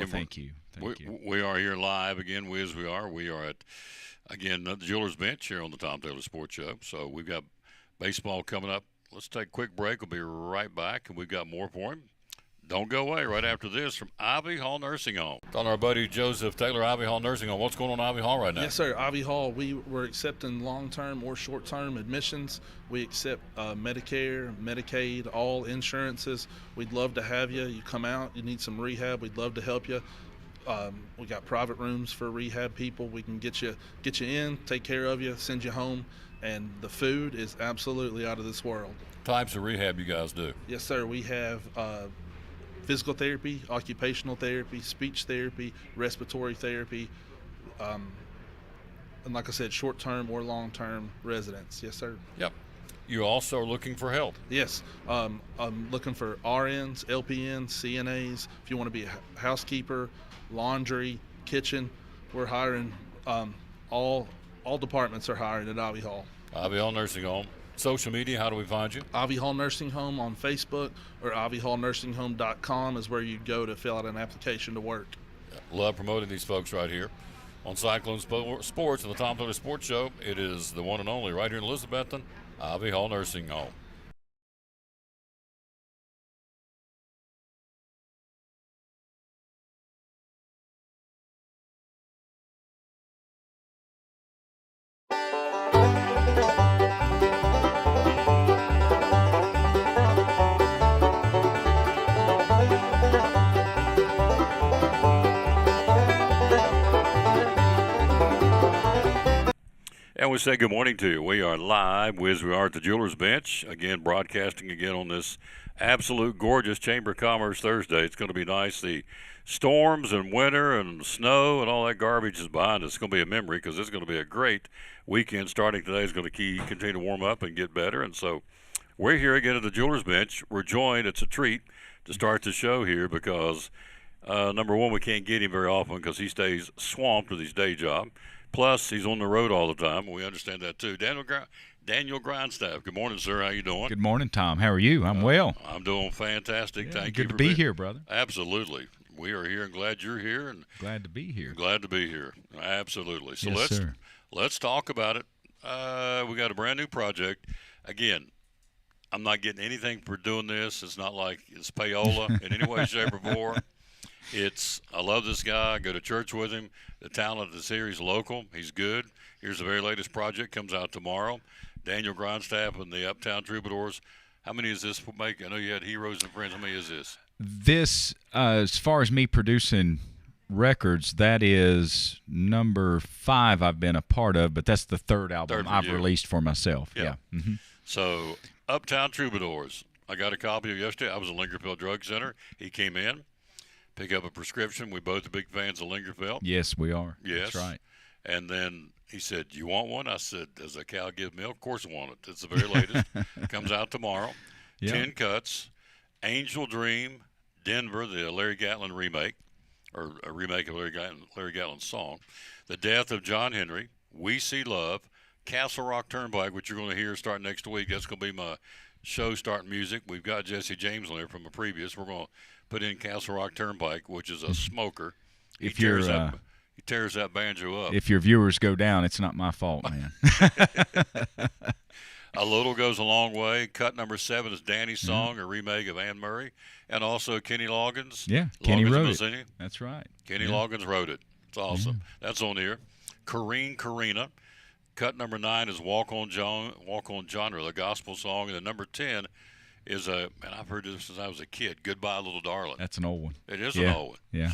thank you. Thank you. We are here live again. We are at, again, the Jewelers Bench here on the Tom Taylor Sports Show. So we've got baseball coming up. Let's take a quick break. We'll be right back, and we've got more for him. Don't go away right after this from Ivy Hall Nursing Home. On our buddy Joseph Taylor, Ivy Hall Nursing Home. What's going on at Ivy Hall right now? Yes, sir. Ivy Hall, we're accepting long-term or short-term admissions. We accept Medicare, Medicaid, all insurances. We'd love to have you. You come out, you need some rehab, we'd love to help you. We got private rooms for rehab people. We can get you in, take care of you, send you home, and the food is absolutely out of this world. Types of rehab you guys do? Yes, sir. We have physical therapy, occupational therapy, speech therapy, respiratory therapy, and like I said, short-term or long-term residents. Yes, sir. Yep. You also are looking for help? Yes. I'm looking for RNs, LPNs, CNAs. If you want to be a housekeeper, laundry, kitchen, we're hiring. All departments are hiring at Ivy Hall. Ivy Hall Nursing Home. Social media, how do we find you? Ivy Hall Nursing Home on Facebook, or ivyhallnursinghome.com is where you go to fill out an application to work. Love promoting these folks right here on Cyclone Sports and the Tom Taylor Sports Show. It is the one and only right here in Elizabethton, Ivy Hall Nursing Home. And we say good morning to you. We are live as we are at the Jewelers Bench, again broadcasting again on this absolute gorgeous Chamber of Commerce Thursday. It's going to be nice. The storms and winter and snow and all that garbage is behind us. It's going to be a memory because it's going to be a great weekend. Starting today is going to continue to warm up and get better. And so we're here again at the Jewelers Bench. We're joined. It's a treat to start the show here because, number one, we can't get him very often because he stays swamped with his day job. Plus, he's on the road all the time. We understand that, too. Daniel Grindstaff. Good morning, sir. How you doing? Good morning, Tom. How are you? I'm well. I'm doing fantastic. Thank you. Good to be here, brother. Absolutely. We are here and glad you're here. And glad to be here. Glad to be here. Absolutely. So yes, let's talk about it. We got a brand new project. Again, I'm not getting anything for doing this. It's not like it's payola in any way, shape, or form. I love this guy. I go to church with him. The talent is here. He's local. He's good. Here's the very latest project. Comes out tomorrow. Daniel Grindstaff and the Uptown Troubadours. How many does this make? I know you had Heroes and Friends. How many is this? This, as far as me producing records, that is number 5 I've been a part of, but that's the third album I've released for myself. Yeah. Mm-hmm. So, Uptown Troubadours. I got a copy of yesterday. I was at Lingerfield Drug Center. He came in. Pick up a prescription. We both are big fans of Lingerfield. Yes, we are. Yes. That's right. And then he said, "Do you want one?" I said, "Does a cow give milk?" Of course I want it. It's the very latest. Comes out tomorrow. Yeah. 10 cuts. Angel Dream, Denver, the Larry Gatlin remake, or a remake of Larry Gatlin's song. The Death of John Henry, We See Love, Castle Rock Turnpike, which you're going to hear starting next week. That's going to be my show starting music. We've got Jesse James on there from a previous. We're going to put in Castle Rock Turnpike, which is a smoker. He tears that banjo up. If your viewers go down, it's not my fault, man. A Little Goes a Long Way. Cut number 7 is Danny's song, a remake of Anne Murray, and also Kenny Loggins. Yeah, Kenny wrote it. That's right. Kenny Loggins wrote it. It's awesome. That's on here. Karina. Cut number 9 is Walk on Genre, the gospel song, and the number 10 is and I've heard this since I was a kid, Goodbye Little Darling. That's an old one. It is an old one. Yeah.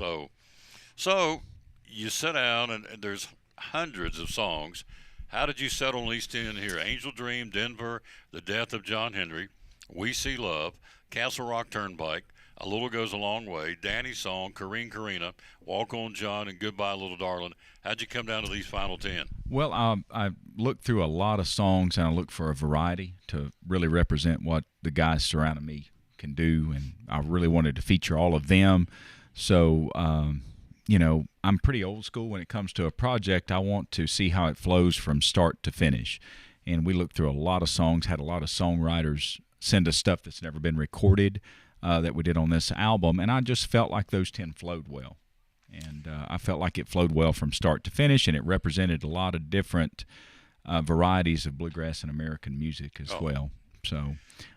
So you sit down and there's hundreds of songs. How did you settle on these 10 here? Angel Dream, Denver, The Death of John Henry, We See Love, Castle Rock Turnpike, A Little Goes a Long Way, Danny's Song, Karina, Walk on John, and Goodbye Little Darling. How'd you come down to these final 10? Well, I looked through a lot of songs, and I looked for a variety to really represent what the guys surrounding me can do, and I really wanted to feature all of them. So, I'm pretty old school when it comes to a project. I want to see how it flows from start to finish. And we looked through a lot of songs, had a lot of songwriters send us stuff that's never been recorded that we did on this album, and I just felt like those 10 flowed well. And I felt like it flowed well from start to finish, and it represented a lot of different varieties of bluegrass and American music as well. So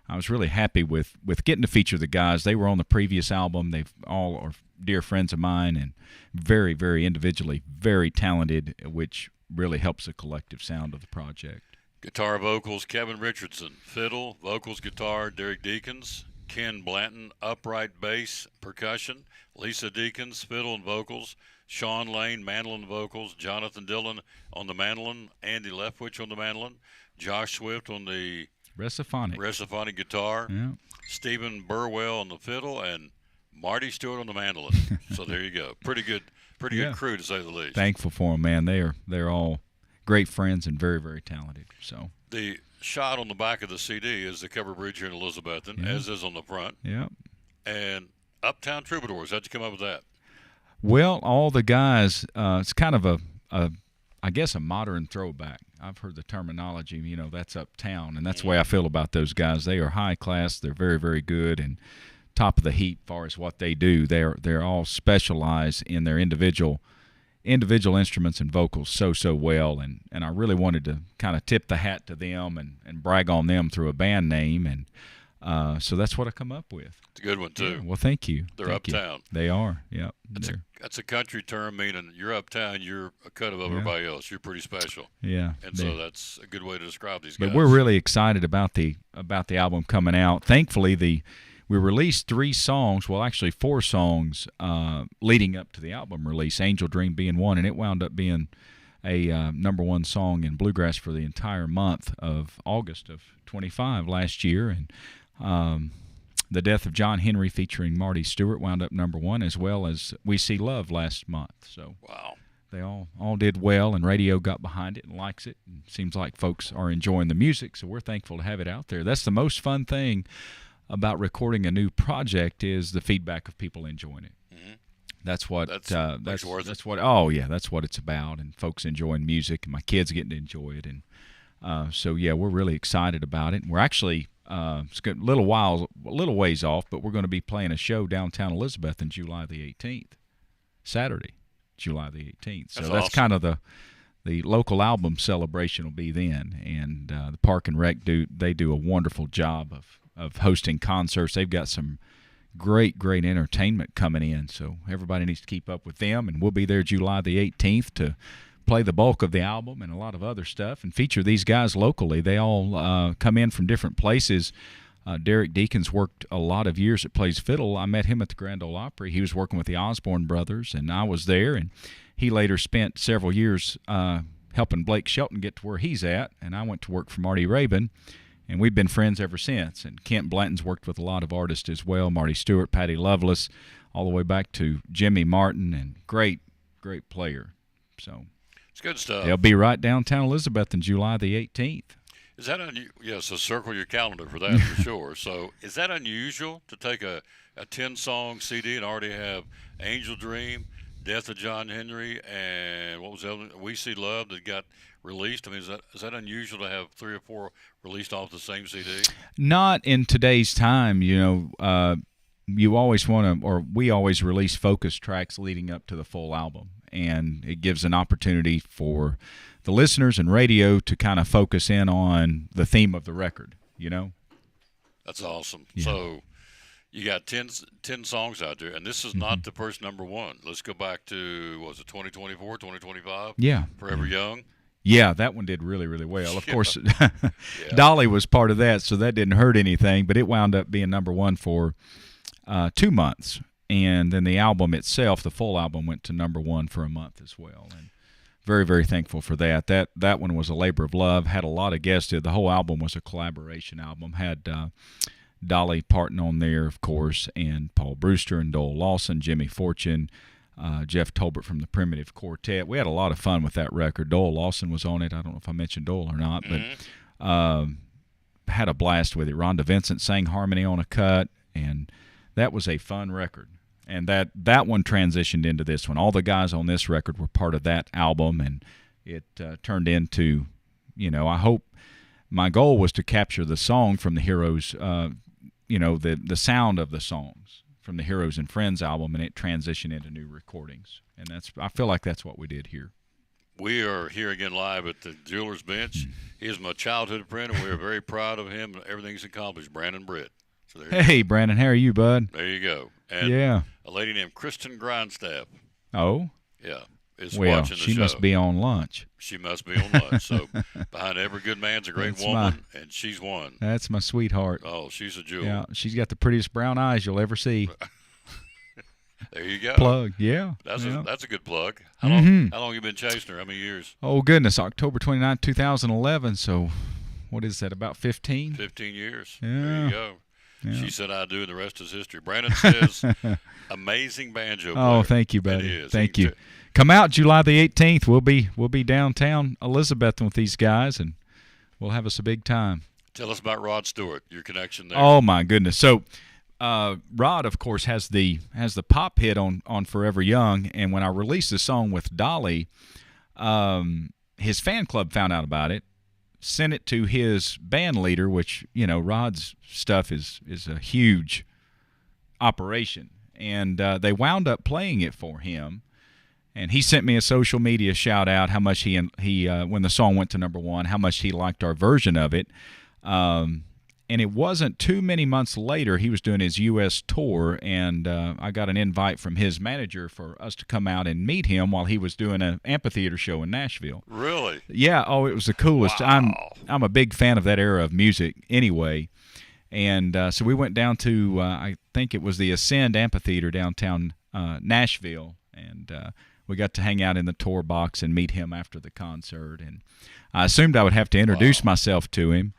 I was really happy with getting to feature the guys. They were on the previous album. They've all are dear friends of mine and very, very individually very talented, which really helps the collective sound of the project. Guitar vocals, Kevin Richardson. Fiddle, vocals, guitar, Derek Deakins. Ken Blanton, upright bass, percussion. Lisa Deakins, fiddle and vocals. Sean Lane, mandolin vocals. Jonathan Dillon on the mandolin. Andy Leftwich on the mandolin. Josh Swift on the Reciphonic guitar. Yeah. Stephen Burwell on the fiddle, and Marty Stewart on the mandolin. So there you go. Pretty good crew, to say the least. Thankful for them, man. They're all great friends and very, very talented. So the shot on the back of the CD is the cover bridge here in Elizabethton, as is on the front. Yeah. And Uptown Troubadours. How'd you come up with that? Well, all the guys, it's kind of I guess a modern throwback. I've heard the terminology, that's uptown, and that's the way I feel about those guys. They are high class. They're very, very good and top of the heap as far as what they do. They're all specialized in their individual instruments and vocals so well, and I really wanted to kind of tip the hat to them and brag on them through a band name, and so that's what I come up with. It's a good one, too. Yeah, well, thank you. They're uptown. They are, yeah. That's a country term meaning you're uptown, you're a cut above everybody else. You're pretty special. Yeah. And so that's a good way to describe these guys. But we're really excited about the album coming out. Thankfully, we released 3 songs, well, actually 4 songs leading up to the album release, Angel Dream being one, and it wound up being a number 1 song in bluegrass for the entire month of August of 25 last year. And The Death of John Henry featuring Marty Stewart wound up number 1, as well as We See Love last month. So wow. They all did well, and radio got behind it and likes it. And seems like folks are enjoying the music, so we're thankful to have it out there. That's the most fun thing about recording a new project is the feedback of people enjoying it. Mm-hmm. That's what it's about, and folks enjoying music, and my kids getting to enjoy it, and so we're really excited about it. And we're actually it's a little ways off, but we're going to be playing a show downtown Elizabeth on July the 18th, Saturday, July the 18th. So that's kind of the local album celebration will be then, and the Park and Rec they do a wonderful job of hosting concerts. They've got some great entertainment coming in, so everybody needs to keep up with them, and we'll be there July the 18th to play the bulk of the album and a lot of other stuff and feature these guys locally. They all come in from different places. Derek Deakins worked a lot of years at Plays Fiddle. I met him at the Grand Ole Opry. He was working with the Osborne Brothers, and I was there, and he later spent several years helping Blake Shelton get to where he's at, and I went to work for Marty Rabin, and we've been friends ever since. And Kent Blanton's worked with a lot of artists as well, Marty Stewart, Patty Loveless, all the way back to Jimmy Martin, and great player. So it's good stuff. They'll be right downtown Elizabeth on July the 18th. Is that so circle your calendar for that for sure. So is that unusual to take a 10-song CD and already have Angel Dream, Death of John Henry, and what was the other? We See Love that got released? I mean, is that unusual to have 3 or 4 released off the same CD? Not in today's time. You always want to, or we always release focus tracks leading up to the full album, and it gives an opportunity for the listeners and radio to kind of focus in on the theme of the record. That's awesome. Yeah. So you got 10 songs out there, and this is not the first number 1. Let's go back to, what was it, 2024, 2025? Yeah. Forever Young? Yeah, that one did really, really well. Of course, Dolly was part of that, so that didn't hurt anything, but it wound up being number 1 for 2 months. And then the album itself, the full album, went to number 1 for a month as well. And very, very thankful for that. That one was a labor of love, had a lot of guests. The whole album was a collaboration album, had Dolly Parton on there, of course, and Paul Brewster and Dole Lawson, Jimmy Fortune, Jeff Tolbert from the Primitive Quartet. We had a lot of fun with that record. Dole Lawson was on it. I don't know if I mentioned Dole or not, but had a blast with it. Rhonda Vincent sang harmony on a cut, and that was a fun record. And that one transitioned into this one. All the guys on this record were part of that album, and it turned into, I hope my goal was to capture the song from the Heroes, the sound of the songs from the Heroes and Friends album, and it transitioned into new recordings. And I feel like that's what we did here. We are here again live at the Jeweler's Bench. He is my childhood friend, and we are very proud of him and everything he's accomplished, Brandon Britt. So hey, Brandon, how are you, bud? There you go. And yeah. A lady named Kristen Grindstaff. Oh? Yeah. Is well, watching the she show. must be on lunch. She must be on lunch. So behind every good man's a great woman, and she's one. That's my sweetheart. Oh, she's a jewel. Yeah, she's got the prettiest brown eyes you'll ever see. There you go. Plug, yeah. That's a good plug. How long you been chasing her? How many years? Oh, goodness, October 29, 2011. So what is that, about 15? 15 years. Yeah. There you go. Yeah. She said I do, and the rest is history. Brandon says, amazing banjo player. Oh, thank you, buddy. It is. Thank you. Come out July the 18th. We'll be downtown Elizabeth with these guys, and we'll have us a big time. Tell us about Rod Stewart, your connection there. Oh, my goodness. So Rod, of course, has the pop hit on Forever Young, and when I released the song with Dolly, his fan club found out about it, sent it to his band leader, which, Rod's stuff is a huge operation, and they wound up playing it for him, and he sent me a social media shout out how much he when the song went to #1, how much he liked our version of it. And it wasn't too many months later, he was doing his U.S. tour, and I got an invite from his manager for us to come out and meet him while he was doing an amphitheater show in Nashville. Really? Yeah. Oh, it was the coolest. Wow. I'm a big fan of that era of music anyway. And so we went down to, I think it was the Ascend Amphitheater downtown Nashville, and we got to hang out in the tour box and meet him after the concert. And I assumed I would have to introduce myself to him.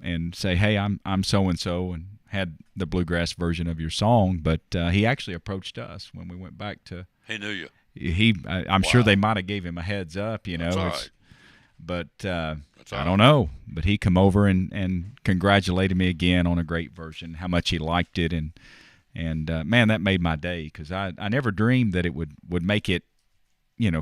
And say, hey, I'm so-and-so, and had the bluegrass version of your song. But he actually approached us when we went back to. He knew you. I'm sure they might have gave him a heads up, That's all right. But That's all I don't know. But he come over and congratulated me again on a great version, how much he liked it. And man, that made my day, because I never dreamed that it would make it,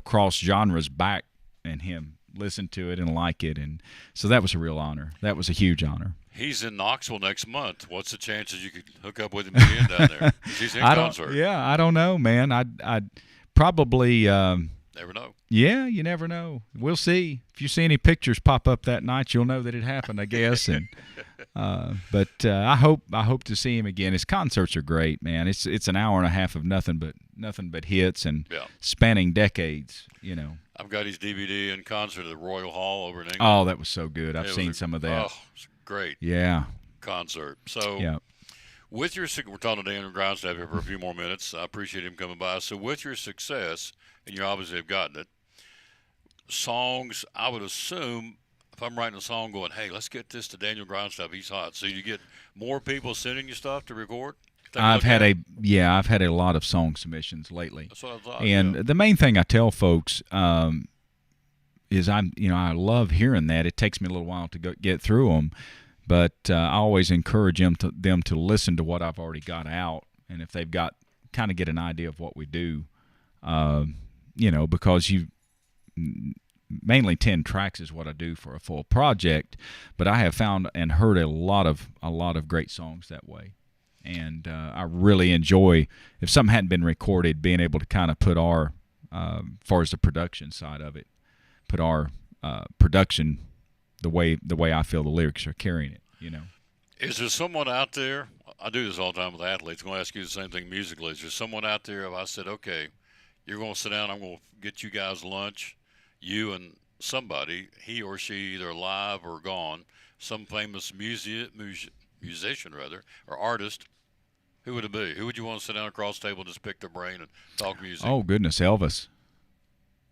cross genres back, and him listen to it and like it, and so that was a real honor. That was a huge honor. He's in Knoxville next month. What's the chances you could hook up with him again down there? He's in concert. I don't know, man. I'd probably never know. Yeah, you never know. We'll see. If you see any pictures pop up that night, you'll know that it happened, I guess. And but I hope to see him again. His concerts are great, man. It's an hour and a half of nothing but hits, and spanning decades. I've got his DVD in concert at the Royal Hall over in England. Oh, that was so good. I've seen some of that. Oh, it's great. Yeah. Concert. So, we're talking to Daniel Grindstaff here for a few more minutes. I appreciate him coming by. So, with your success, and you obviously have gotten it, songs, I would assume, if I'm writing a song going, hey, let's get this to Daniel Grindstaff, he's hot. So, you get more people sending you stuff to record? I've had a lot of song submissions lately. That's what I thought. And the main thing I tell folks is I love hearing that. It takes me a little while to get through them, but I always encourage them to listen to what I've already got out, and if they've got kind of get an idea of what we do, because mainly 10 tracks is what I do for a full project, but I have found and heard a lot of great songs that way. And I really enjoy, if something hadn't been recorded, being able to kind of put our, as far as the production side of it, put our production the way I feel the lyrics are carrying it. Is there someone out there? I do this all the time with athletes. I'm going to ask you the same thing musically. Is there someone out there? If I said, okay, you're going to sit down, I'm going to get you guys lunch, you and somebody, he or she, either alive or gone, some famous musician or artist. Who would it be? Who would you want to sit down across the table and just pick their brain and talk music? Oh, goodness, Elvis.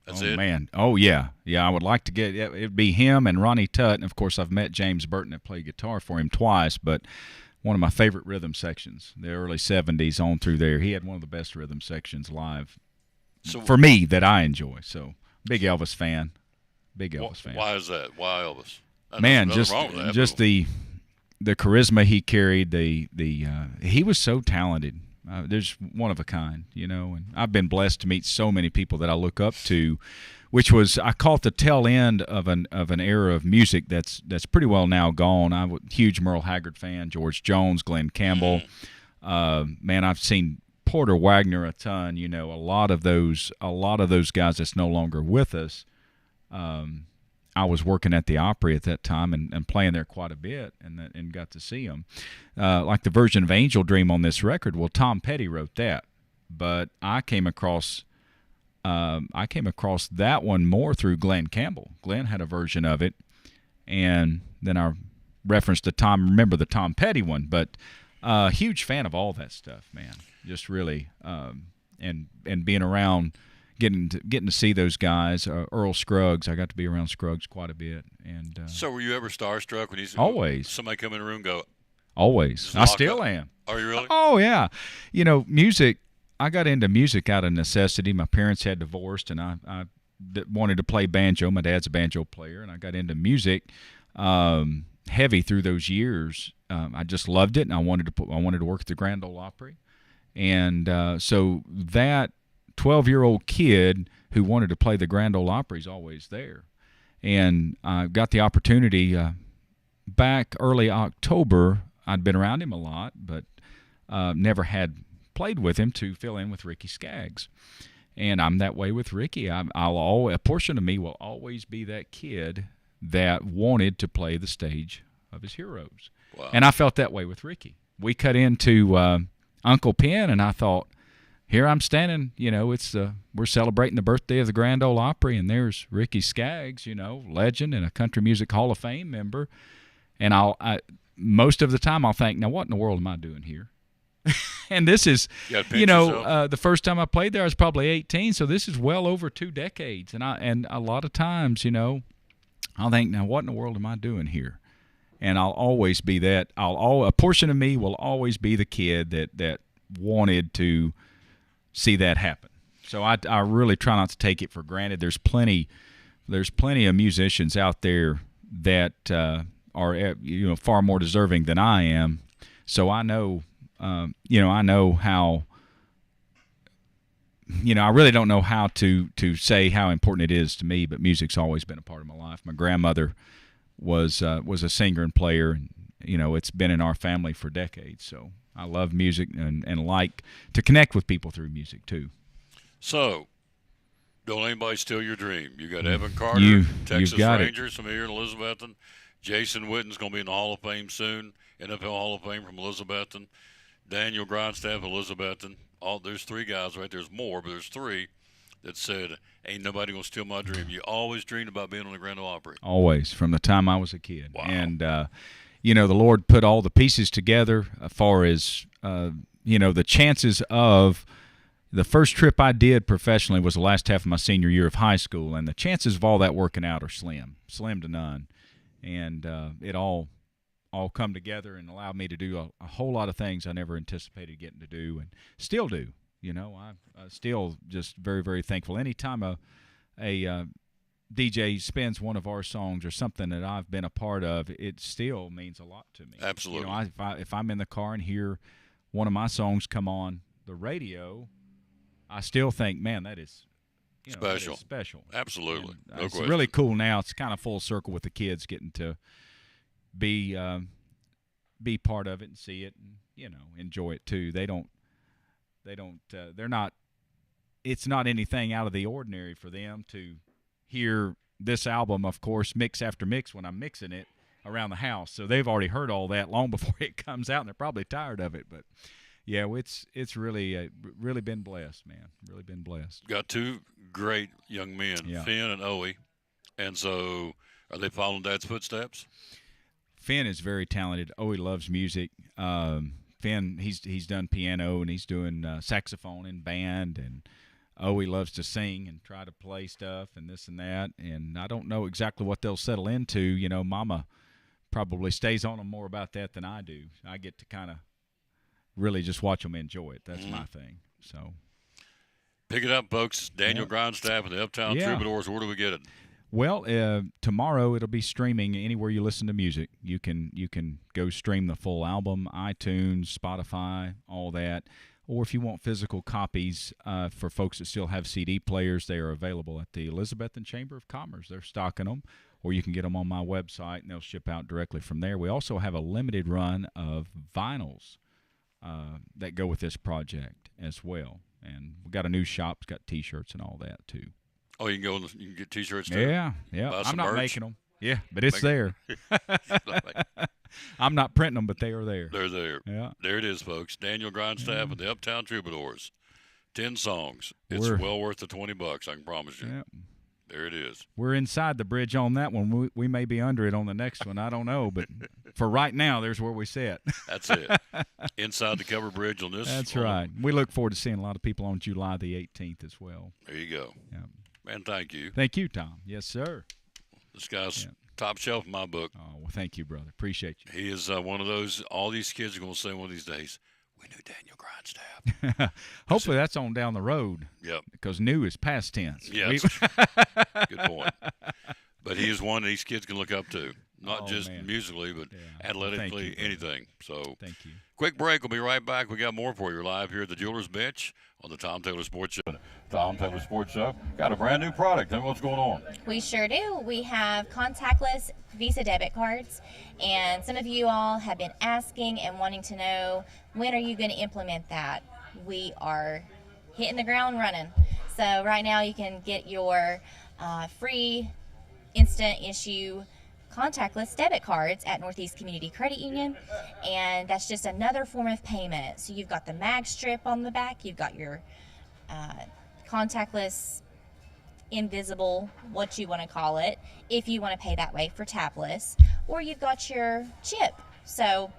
That's it? Oh, man. Oh, yeah. Yeah, I would like to get it would be him and Ronnie Tutt. And, of course, I've met James Burton and played guitar for him twice, but one of my favorite rhythm sections, the early 70s on through there. He had one of the best rhythm sections live for me that I enjoy. So, big Elvis fan. Big Elvis fan. Why is that? Why Elvis? Man, just the charisma he carried, he was so talented. There's one of a kind, and I've been blessed to meet so many people that I look up to, which was, I call it the tail end of an era of music that's pretty well now gone. I'm a huge Merle Haggard fan, George Jones, Glenn Campbell, Man, I've seen Porter Wagner a ton. You know, a lot of those guys that's no longer with us. I was working at the Opry at that time and playing there quite a bit, and got to see them. Like the version of Angel Dream on this record, well, Tom Petty wrote that, but I came across that one more through Glenn Campbell. Glenn had a version of it, and then I referenced the Tom Petty one, but huge fan of all that stuff, man. Just really, and being around. Getting to see those guys, Earl Scruggs. I got to be around Scruggs quite a bit, and so were you ever starstruck when always somebody come in the room and go? Always, I still am. Are you really? Oh yeah, you know, music. I got into music out of necessity. My parents had divorced, and I wanted to play banjo. My dad's a banjo player, and I got into music heavy through those years. I just loved it, and I wanted to work at the Grand Ole Opry, and so that 12-year-old kid who wanted to play the Grand Ole Opry is always there. And I got the opportunity back early October. I'd been around him a lot, but never had played with him, to fill in with Ricky Skaggs. And I'm that way with Ricky. A portion of me will always be that kid that wanted to play the stage of his heroes. Wow. And I felt that way with Ricky. We cut into Uncle Pen, and I thought, here I'm standing, you know, we're celebrating the birthday of the Grand Ole Opry, and there's Ricky Skaggs, you know, legend and a Country Music Hall of Fame member. And most of the time I'll think, now what in the world am I doing here? And this is, you know, the first time I played there I was probably 18, so this is well over 2 decades. And a lot of times, you know, I'll think, now what in the world am I doing here? And I'll always be that. A portion of me will always be the kid that wanted to see that happen. So I really try not to take it for granted. There's plenty of musicians out there that are, you know, far more deserving than I am. So I know, I know how, you know, I really don't know how to say how important it is to me, but music's always been a part of my life. My grandmother was a singer and player, and you know, it's been in our family for decades. So I love music and like to connect with people through music too. So, don't anybody steal your dream. You got Evan Carter, Texas Rangers from here in Elizabethton. Jason Witten's going to be in the Hall of Fame soon, NFL Hall of Fame from Elizabethton. Daniel Grindstaff, Elizabethton. There's 3 guys, right? There's more, but there's 3 that said, ain't nobody going to steal my dream. You always dreamed about being on the Grand Ole Opry. Always, from the time I was a kid. Wow. And, you know, the Lord put all the pieces together as far as, you know, the chances of the first trip I did professionally was the last half of my senior year of high school, and the chances of all that working out are slim to none. And it all come together and allowed me to do a whole lot of things I never anticipated getting to do, and still do. You know, I'm still just very, very thankful. Anytime a DJ spins one of our songs or something that I've been a part of, it still means a lot to me. Absolutely. You know, if I'm in the car and hear one of my songs come on the radio, I still think, man, that is special. That is special. Absolutely. And, no it's question. really cool now. It's kind of full circle with the kids getting to be part of it and see it and, you know, enjoy it too. They're not, it's not anything out of the ordinary for them to hear this album, of course, mix after mix when I'm mixing it around the house. So they've already heard all that long before it comes out, and they're probably tired of it. But yeah, it's really really been blessed, man. Really been blessed. Got 2 great young men, Yeah. Finn and Owie. And so, are they following Dad's footsteps? Finn is very talented. Owie loves music. Finn, he's done piano and he's doing saxophone in band, and Owie loves to sing and try to play stuff and this and that. And I don't know exactly what they'll settle into. You know, Mama probably stays on them more about that than I do. I get to kind of really just watch them enjoy it. That's my thing. So pick it up, folks. Daniel Grindstaff and the Uptown Troubadours. Where do we get it? Well, tomorrow it'll be streaming anywhere you listen to music. You can go stream the full album, iTunes, Spotify, all that. Or if you want physical copies for folks that still have CD players, they are available at the Elizabethton Chamber of Commerce. They're stocking them. Or you can get them on my website, and they'll ship out directly from there. We also have a limited run of vinyls that go with this project as well. And we got a new shop. It's got T-shirts and all that too. Oh, you can you can get T-shirts too. Yeah. Buy I'm some not merch? making them. Yeah, but it's there. I'm not printing them, but they are there. They're there. Yeah. There it is, folks. Daniel Grindstaff and the Uptown Troubadours. 10 songs. It's We're- well worth the $20. I can promise you. Yeah. There it is. We're inside the bridge on that one. We may be under it on the next one. I don't know, but for right now, there's where we sit. That's it. Inside the cover bridge on this. That's on the- right. We look forward to seeing a lot of people on July the 18th as well. There you go. Yeah. Man, thank you. Thank you, Tom. Yes, sir. This guy's Yeah. top shelf in my book. Oh, well, thank you, brother. Appreciate you. He is one of those, all these kids are going to say one of these days, we knew Daniel Grindstaff. Hopefully that's on down the road Yep. because new is past tense. Yeah, We- good point. But he is one these kids can look up to, not Oh, just man. musically, but Yeah. athletically, Thank you, brother. anything. So, Thank you. quick break. We'll be right back. We got more for you live here at the Jewelers Bench on the Tom Taylor Sports Show. Tom Taylor Sports Show got a brand new product. Tell me what's going on. We sure do. We have contactless Visa debit cards, and some of you all have been asking and wanting to know, when are you going to implement that? We are hitting the ground running. So right now you can get your free instant issue contactless debit cards at Northeast Community Credit Union, and that's just another form of payment. So you've got the mag strip on the back, you've got your contactless, invisible, what you want to call it, if you want to pay that way for tabless, or you've got your chip. So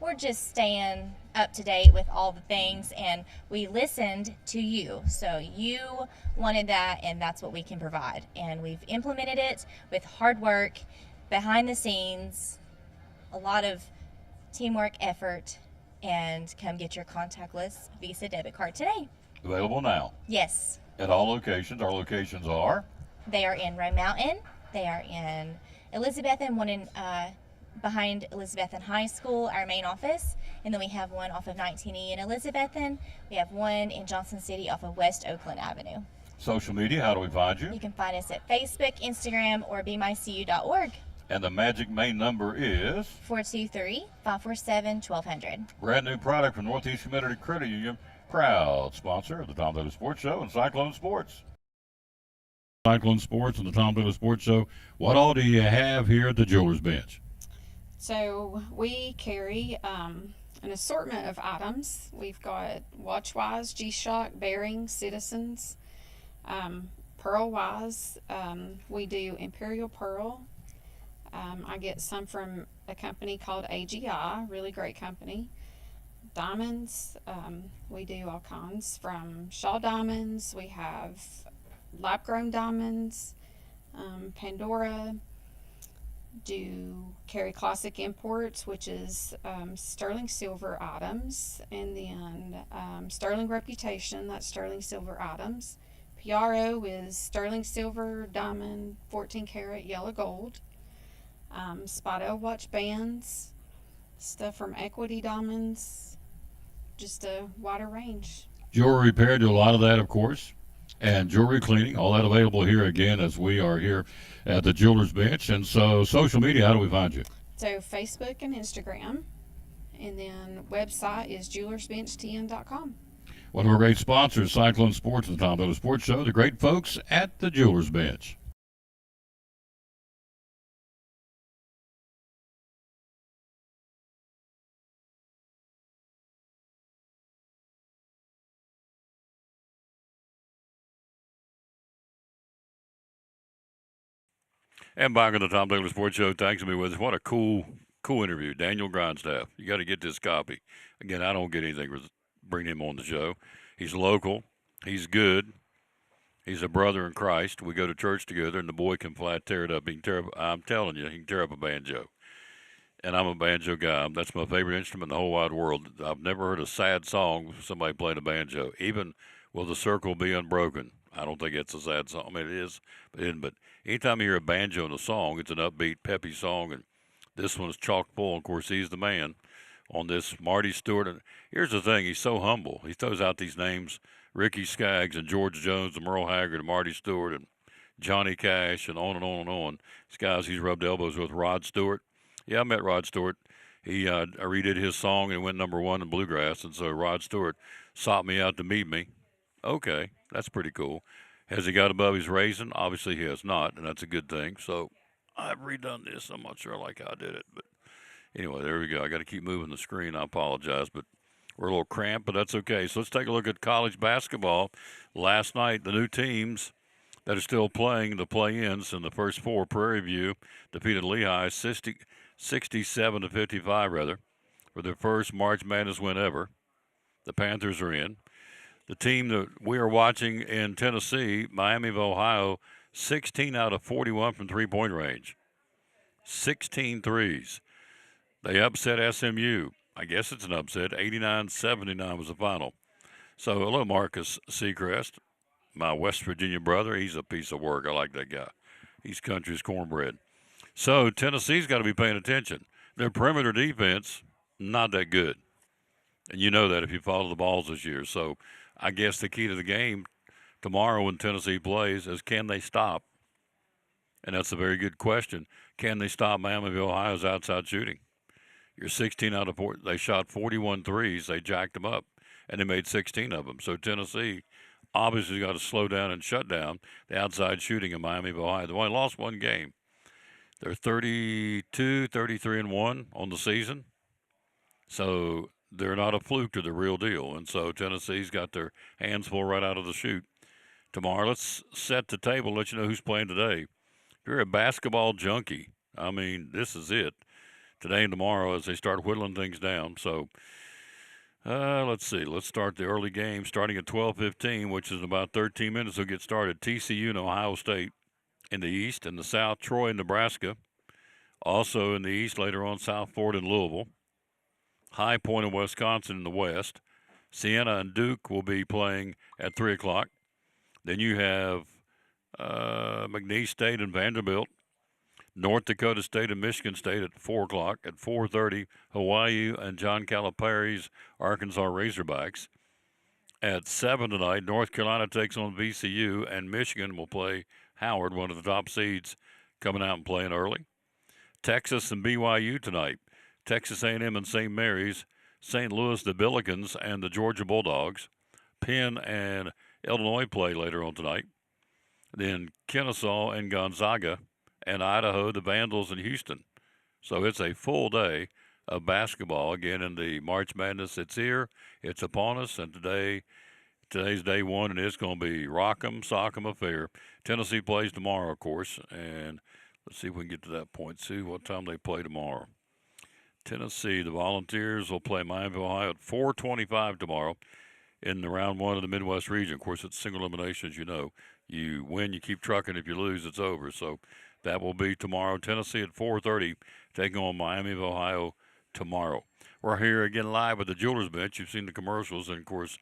we're just staying up to date with all the things, and we listened to you. So you wanted that, and that's what we can provide. And we've implemented it with hard work, behind the scenes, a lot of teamwork, effort, and come get your contactless Visa debit card today. Available now Yes. at all locations. Our locations are They are in Rome Mountain. They are in Elizabethton, one in behind Elizabethton High School, our main office. And then we have one off of 19E in Elizabethton. We have one in Johnson City off of West Oakland Avenue. social media. How do we find you? You can find us at Facebook, Instagram, or bemycu.org. And the magic main number is 423-547-1200. brand new product from Northeast Community Credit Union, proud sponsor of the Tom Taylor Sports Show and Cyclone Sports. Cyclone Sports and the Tom Taylor Sports Show. What all do you have here at the Jewelers Bench? So we carry an assortment of items. We've got Watchwise, G-Shock, Bearings, Citizens, Pearl-wise. We do Imperial Pearl. I get some from a company called AGI, really great company. Diamonds, we do all kinds from Shaw Diamonds. We have lab-grown diamonds, Pandora. Do carry Classic Imports, which is sterling silver items, and then Sterling Reputation, that's sterling silver items. Piaro is sterling silver, diamond, 14 karat yellow gold. Spotto watch bands, stuff from Equity Diamonds, just a wider range. Jewelry repair, do a lot of that, of course. And jewelry cleaning, all that available here again as we are here at the Jewelers Bench. And so, social media, how do we find you? So Facebook and Instagram, and then website is jewelersbenchtn.com. One of our great sponsors, Cyclone Sports and the Tom Taylor Sports Show, the great folks at the Jewelers Bench. And back on the Tom Taylor Sports Show, thanks to be with us. What a cool interview. Daniel Grindstaff. You got to get this copy. Again, I don't get anything with bringing him on the show. He's local. He's good. He's a brother in Christ. We go to church together, and the boy can flat tear it up. He can tear up. I'm telling you, he can tear up a banjo. And I'm a banjo guy. That's my favorite instrument in the whole wide world. I've never heard a sad song with somebody playing a banjo, even Will the Circle Be Unbroken. I don't think it's a sad song. I mean, it is, but anytime you hear a banjo in a song, it's an upbeat, peppy song, and this one's chock full. Of course, he's the man on this, Marty Stewart. And here's the thing, he's so humble. He throws out these names, Ricky Skaggs and George Jones and Merle Haggard and Marty Stewart and Johnny Cash and on and on and on. These guys he's rubbed elbows with. Rod Stewart. Yeah, I met Rod Stewart. He redid his song and went #1 in bluegrass, and so Rod Stewart sought me out to meet me. Okay, that's pretty cool. Has he got above his raisin? Obviously, he has not, and that's a good thing. So I've redone this. I'm not sure like how I did it, but anyway, there we go. I got to keep moving the screen. I apologize, but we're a little cramped, but that's okay. So let's take a look at college basketball. Last night, the new teams that are still playing the play-ins in the first four. Prairie View defeated Lehigh 67-55, rather, for their first March Madness win ever. The Panthers are in. The team that we are watching in Tennessee, Miami of Ohio, 16 out of 41 from three-point range. 16 threes. They upset SMU. I guess it's an upset. 89-79 was the final. So hello, Marcus Seacrest, my West Virginia brother. He's a piece of work. I like that guy. He's country's cornbread. So Tennessee's got to be paying attention. Their perimeter defense, not that good. And you know that if you follow the balls this year. So I guess the key to the game tomorrow when Tennessee plays is, can they stop? And that's a very good question. Can they stop Miami of Ohio's outside shooting? You're 16 out of 4. They shot 41 threes. They jacked them up, and they made 16 of them. So Tennessee obviously got to slow down and shut down the outside shooting of Miami of Ohio. They only lost one game. They're 32, 33-1 on the season. So they're not a fluke, they're the real deal. And so Tennessee's got their hands full right out of the chute. Tomorrow, let's set the table, let you know who's playing today. If you're a basketball junkie, I mean, this is it. Today and tomorrow as they start whittling things down. So let's see. Let's start the early game starting at 12:15, which is in about 13 minutes. We'll get started. TCU and Ohio State in the east. In the south, Troy and Nebraska. Also in the east, later on, South Florida and Louisville. High Point in Wisconsin in the west. Siena and Duke will be playing at 3 o'clock. Then you have McNeese State and Vanderbilt. North Dakota State and Michigan State at 4 o'clock. At 4:30, Hawaii and John Calipari's Arkansas Razorbacks. At 7 tonight, North Carolina takes on VCU, and Michigan will play Howard, one of the top seeds, coming out and playing early. Texas and BYU tonight. Texas A&M and St. Mary's, St. Louis the Billikens and the Georgia Bulldogs. Penn and Illinois play later on tonight. Then Kennesaw and Gonzaga, and Idaho, the Vandals, and Houston. So it's a full day of basketball. Again, in the March Madness, it's here. It's upon us. And today's day one, and it's going to be rock'em, sock'em affair. Tennessee plays tomorrow, of course. And let's see if we can get to that point. See what time they play tomorrow. Tennessee, the Volunteers will play Miami of Ohio at 4:25 tomorrow in the round one of the Midwest region. Of course, it's single elimination, as you know. You win, you keep trucking. If you lose, it's over. So that will be tomorrow. Tennessee at 4:30, taking on Miami of Ohio tomorrow. We're here again live at the Jewelers Bench. You've seen the commercials, and, of course,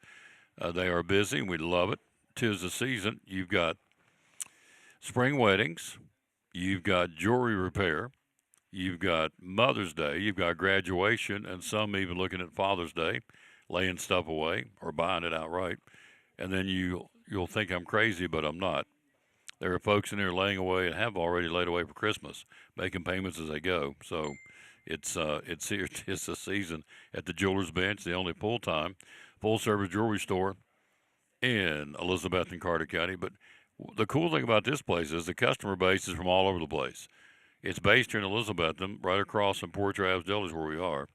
they are busy, and we love it. 'Tis the season. You've got spring weddings. You've got jewelry repair. You've got Mother's Day. You've got graduation, and some even looking at Father's Day, laying stuff away or buying it outright. And then you'll think I'm crazy, but I'm not. There are folks in there laying away and have already laid away for Christmas, making payments as they go. So it's here. It's the season at the Jewelers Bench, the only full-time, full-service jewelry store in Elizabeth and Carter County. But the cool thing about this place is the customer base is from all over the place. It's based here in Elizabethton, right across from Port Travis Deli is where we are.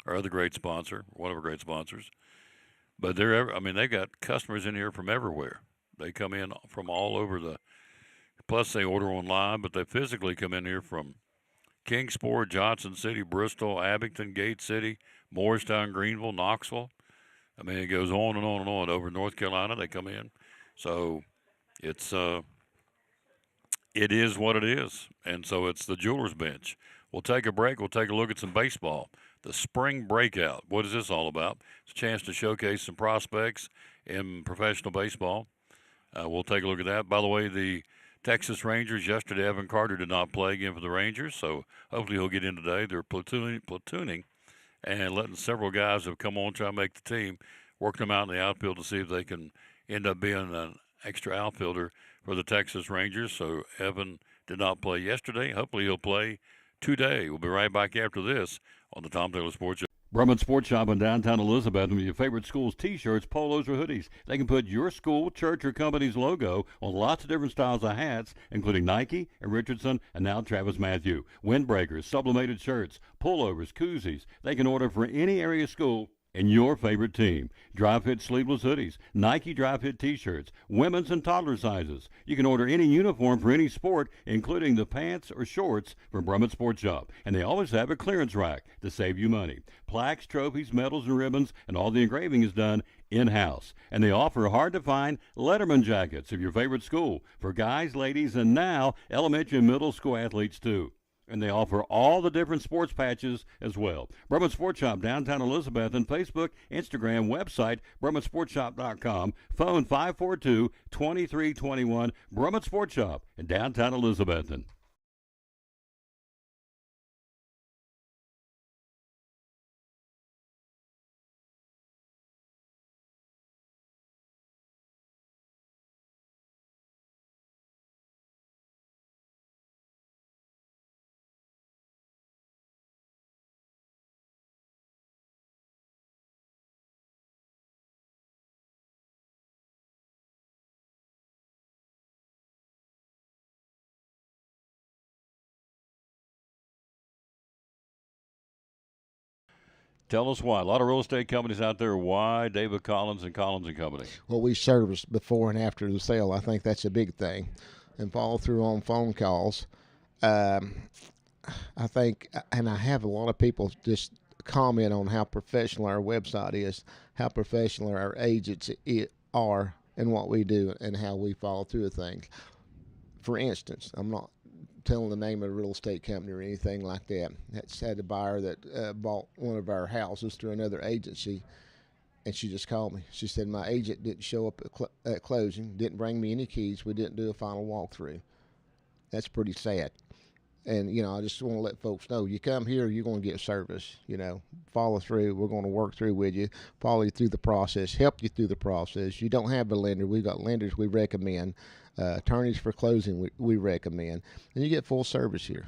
Our other great sponsor, one of our great sponsors. But they've got customers in here from everywhere. They come in from all over plus they order online, but they physically come in here from Kingsport, Johnson City, Bristol, Abington, Gate City, Morristown, Greenville, Knoxville. I mean, it goes on and on and on. Over North Carolina, they come in. So it is what it is. And so it's the Jewelers Bench. We'll take a break. We'll take a look at some baseball. The spring breakout. What is this all about? It's a chance to showcase some prospects in professional baseball. We'll take a look at that. By the way, the Texas Rangers, yesterday, Evan Carter did not play again for the Rangers, so hopefully he'll get in today. They're platooning and letting several guys have come on try to make the team, working them out in the outfield to see if they can end up being an extra outfielder for the Texas Rangers. So Evan did not play yesterday. Hopefully he'll play today. We'll be right back after this on the Tom Taylor Sports Show. Brumman Sports Shop in downtown Elizabeth with your favorite school's T-shirts, polos, or hoodies. They can put your school, church, or company's logo on lots of different styles of hats, including Nike and Richardson and now Travis Matthew. Windbreakers, sublimated shirts, pullovers, koozies. They can order for any area school and your favorite team. Dry fit sleeveless hoodies, Nike dry fit t-shirts, women's and toddler sizes. You can order any uniform for any sport, including the pants or shorts from Brumman Sports Shop. And they always have a clearance rack to save you money. Plaques, trophies, medals, and ribbons, and all the engraving is done in-house. And they offer hard-to-find Letterman jackets of your favorite school for guys, ladies, and now elementary and middle school athletes too. And they offer all the different sports patches as well. Brumman Sports Shop, downtown Elizabeth, and Facebook, Instagram, website, BrummanSportsShop.com, phone 542-2321, Brumman Sports Shop in downtown Elizabethton. Tell us why. A lot of real estate companies out there. Why David Collins and Collins and Company? Well, we service before and after the sale. I think that's a big thing, and follow through on phone calls. I think, and I have a lot of people just comment on how professional our website is, how professional our agents are, and what we do, and how we follow through with things. For instance, I'm not telling the name of a real estate company or anything like that. That's had a buyer that bought one of our houses through another agency, and she just called me. She said, my agent didn't show up at closing, didn't bring me any keys, we didn't do a final walkthrough. That's pretty sad. And, you know, I just want to let folks know, you come here, you're going to get service, you know, follow through. We're going to work through with you, follow you through the process, help you through the process. You don't have a lender. We've got lenders we recommend, attorneys for closing we recommend, and you get full service here.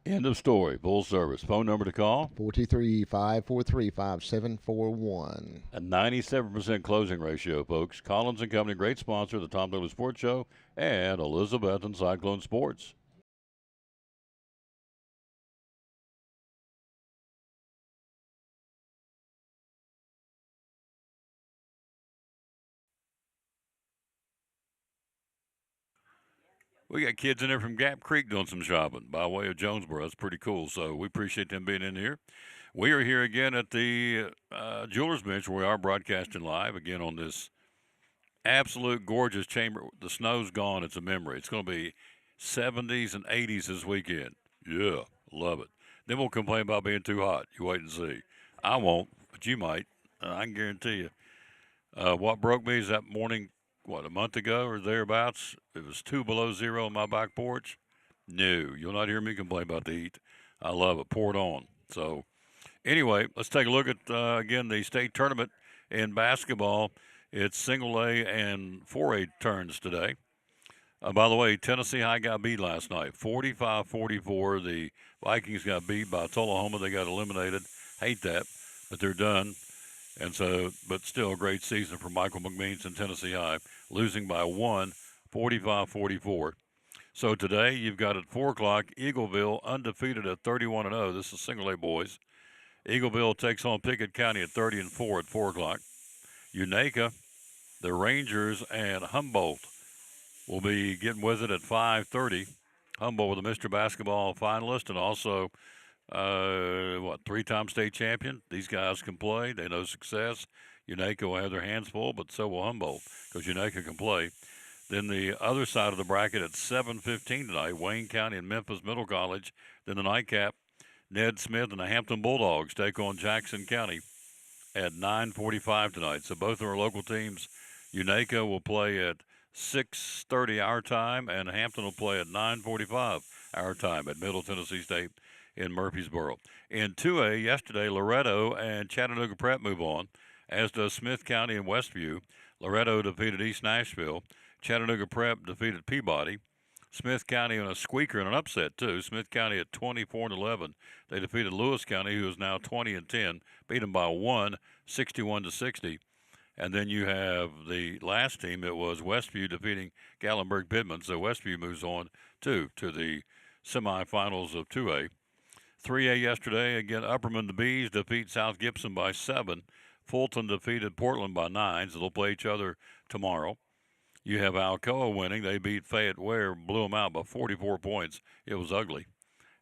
End of story. Full service. Phone number to call? 423-543-5741. A 97% closing ratio, folks. Collins and Company, great sponsor of the Tom Taylor Sports Show and Elizabeth and Cyclone Sports. We got kids in there from Gap Creek doing some shopping by way of Jonesboro. That's pretty cool. So we appreciate them being in here. We are here again at the Jewelers Bench, where we are broadcasting live again on this absolute gorgeous chamber. The snow's gone. It's a memory. It's going to be 70s and 80s this weekend. Yeah, love it. Then we'll complain about being too hot. You wait and see. I won't, but you might. I can guarantee you. What broke me is that morning, a month ago or thereabouts, it was 2 below zero on my back porch. No, you'll not hear me complain about the heat. I love it. Pour it on. So, anyway, let's take a look at, again, the state tournament in basketball. It's single A and 4A turns today. By the way, Tennessee High got beat last night, 45-44. The Vikings got beat by Tullahoma. They got eliminated. Hate that, but they're done. And so, but still a great season for Michael McMeans and Tennessee High, losing by 1, 45-44. So today you've got at 4 o'clock, Eagleville undefeated at 31-0. This is single A boys. Eagleville takes on Pickett County at 30-4 at 4 o'clock. Unaka, the Rangers, and Humboldt will be getting with it at 5:30. Humboldt with a Mr. Basketball finalist and also, 3-time state champion. These guys can play. They know success. Unaka will have their hands full, but so will Humboldt because Unaka can play. Then the other side of the bracket at 7:15 tonight, Wayne County and Memphis Middle College. Then the nightcap, Ned Smith and the Hampton Bulldogs take on Jackson County at 9:45 tonight. So both of our local teams, Unaka will play at 6:30 our time, and Hampton will play at 9:45 our time at Middle Tennessee State in Murfreesboro. In 2A, yesterday, Loretto and Chattanooga Prep move on, as does Smith County and Westview. Loretto defeated East Nashville. Chattanooga Prep defeated Peabody. Smith County on a squeaker and an upset too. Smith County at 24-11. They defeated Lewis County, who is now 20-10, beat them by 1, 61-60. And then you have the last team. It was Westview defeating Gatlinburg-Pittman. So Westview moves on too to the semifinals of 2A. 3A yesterday, again, Upperman the Bees defeat South Gibson by 7. Fulton defeated Portland by 9, so they'll play each other tomorrow. You have Alcoa winning. They beat Fayette Ware, blew them out by 44 points. It was ugly.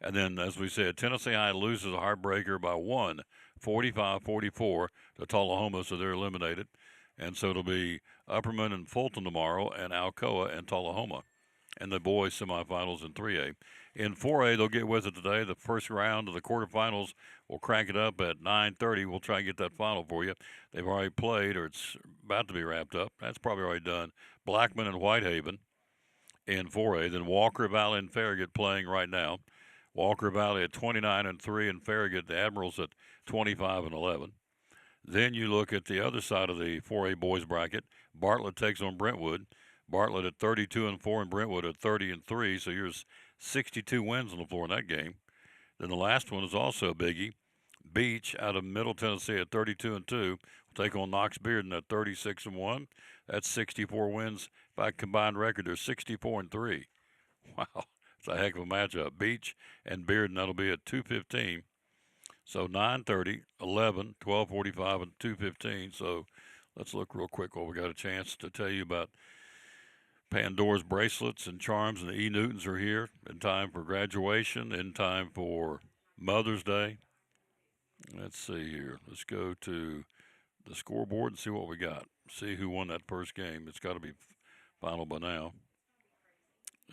And then, as we said, Tennessee High loses a heartbreaker by 1, 45-44 to Tullahoma, so they're eliminated. And so it'll be Upperman and Fulton tomorrow, and Alcoa and Tullahoma. And the boys semifinals in 3A. In 4A, they'll get with it today. The first round of the quarterfinals will crank it up at 9:30. We'll try and get that final for you. They've already played, or it's about to be wrapped up. That's probably already done. Blackman and Whitehaven in 4A. Then Walker Valley and Farragut playing right now. Walker Valley at 29-3, and Farragut, the Admirals, at 25-11. Then you look at the other side of the 4A boys bracket. Bartlett takes on Brentwood. Bartlett at 32-4 and Brentwood at 30-3. So here's 62 wins on the floor in that game. Then the last one is also a biggie. Beach out of Middle Tennessee at 32-2 will take on Knox Bearden at 36-1. That's 64 wins. By combined record, they're 64-3. Wow, it's a heck of a matchup. Beach and Bearden, that'll be at 2:15. So 9:30, 11, 12:45, and 2:15. So let's look real quick while we got a chance to tell you about Pandora's bracelets and charms, and the E. Newtons are here in time for graduation, in time for Mother's Day. Let's see here. Let's go to the scoreboard and see what we got. See who won that first game. It's got to be final by now.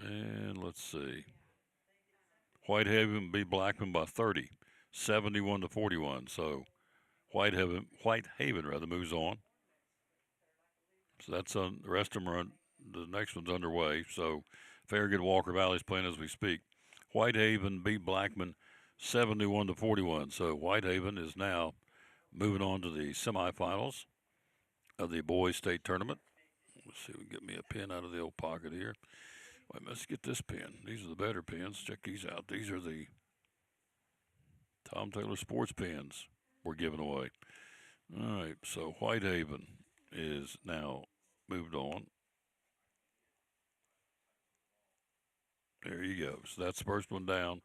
And let's see. Whitehaven beat Blackman by 30, 71-41. So Whitehaven moves on. So that's on. The rest of them are on. The next one's underway. So Farragut Walker Valley is playing as we speak. Whitehaven beat Blackman 71-41. So Whitehaven is now moving on to the semifinals of the boys state tournament. Let's see if we can get me a pen out of the old pocket here. Wait, let's get this pen. These are the better pens. Check these out. These are the Tom Taylor sports pens we're giving away. All right, so Whitehaven is now moved on. There you go. So that's the first one down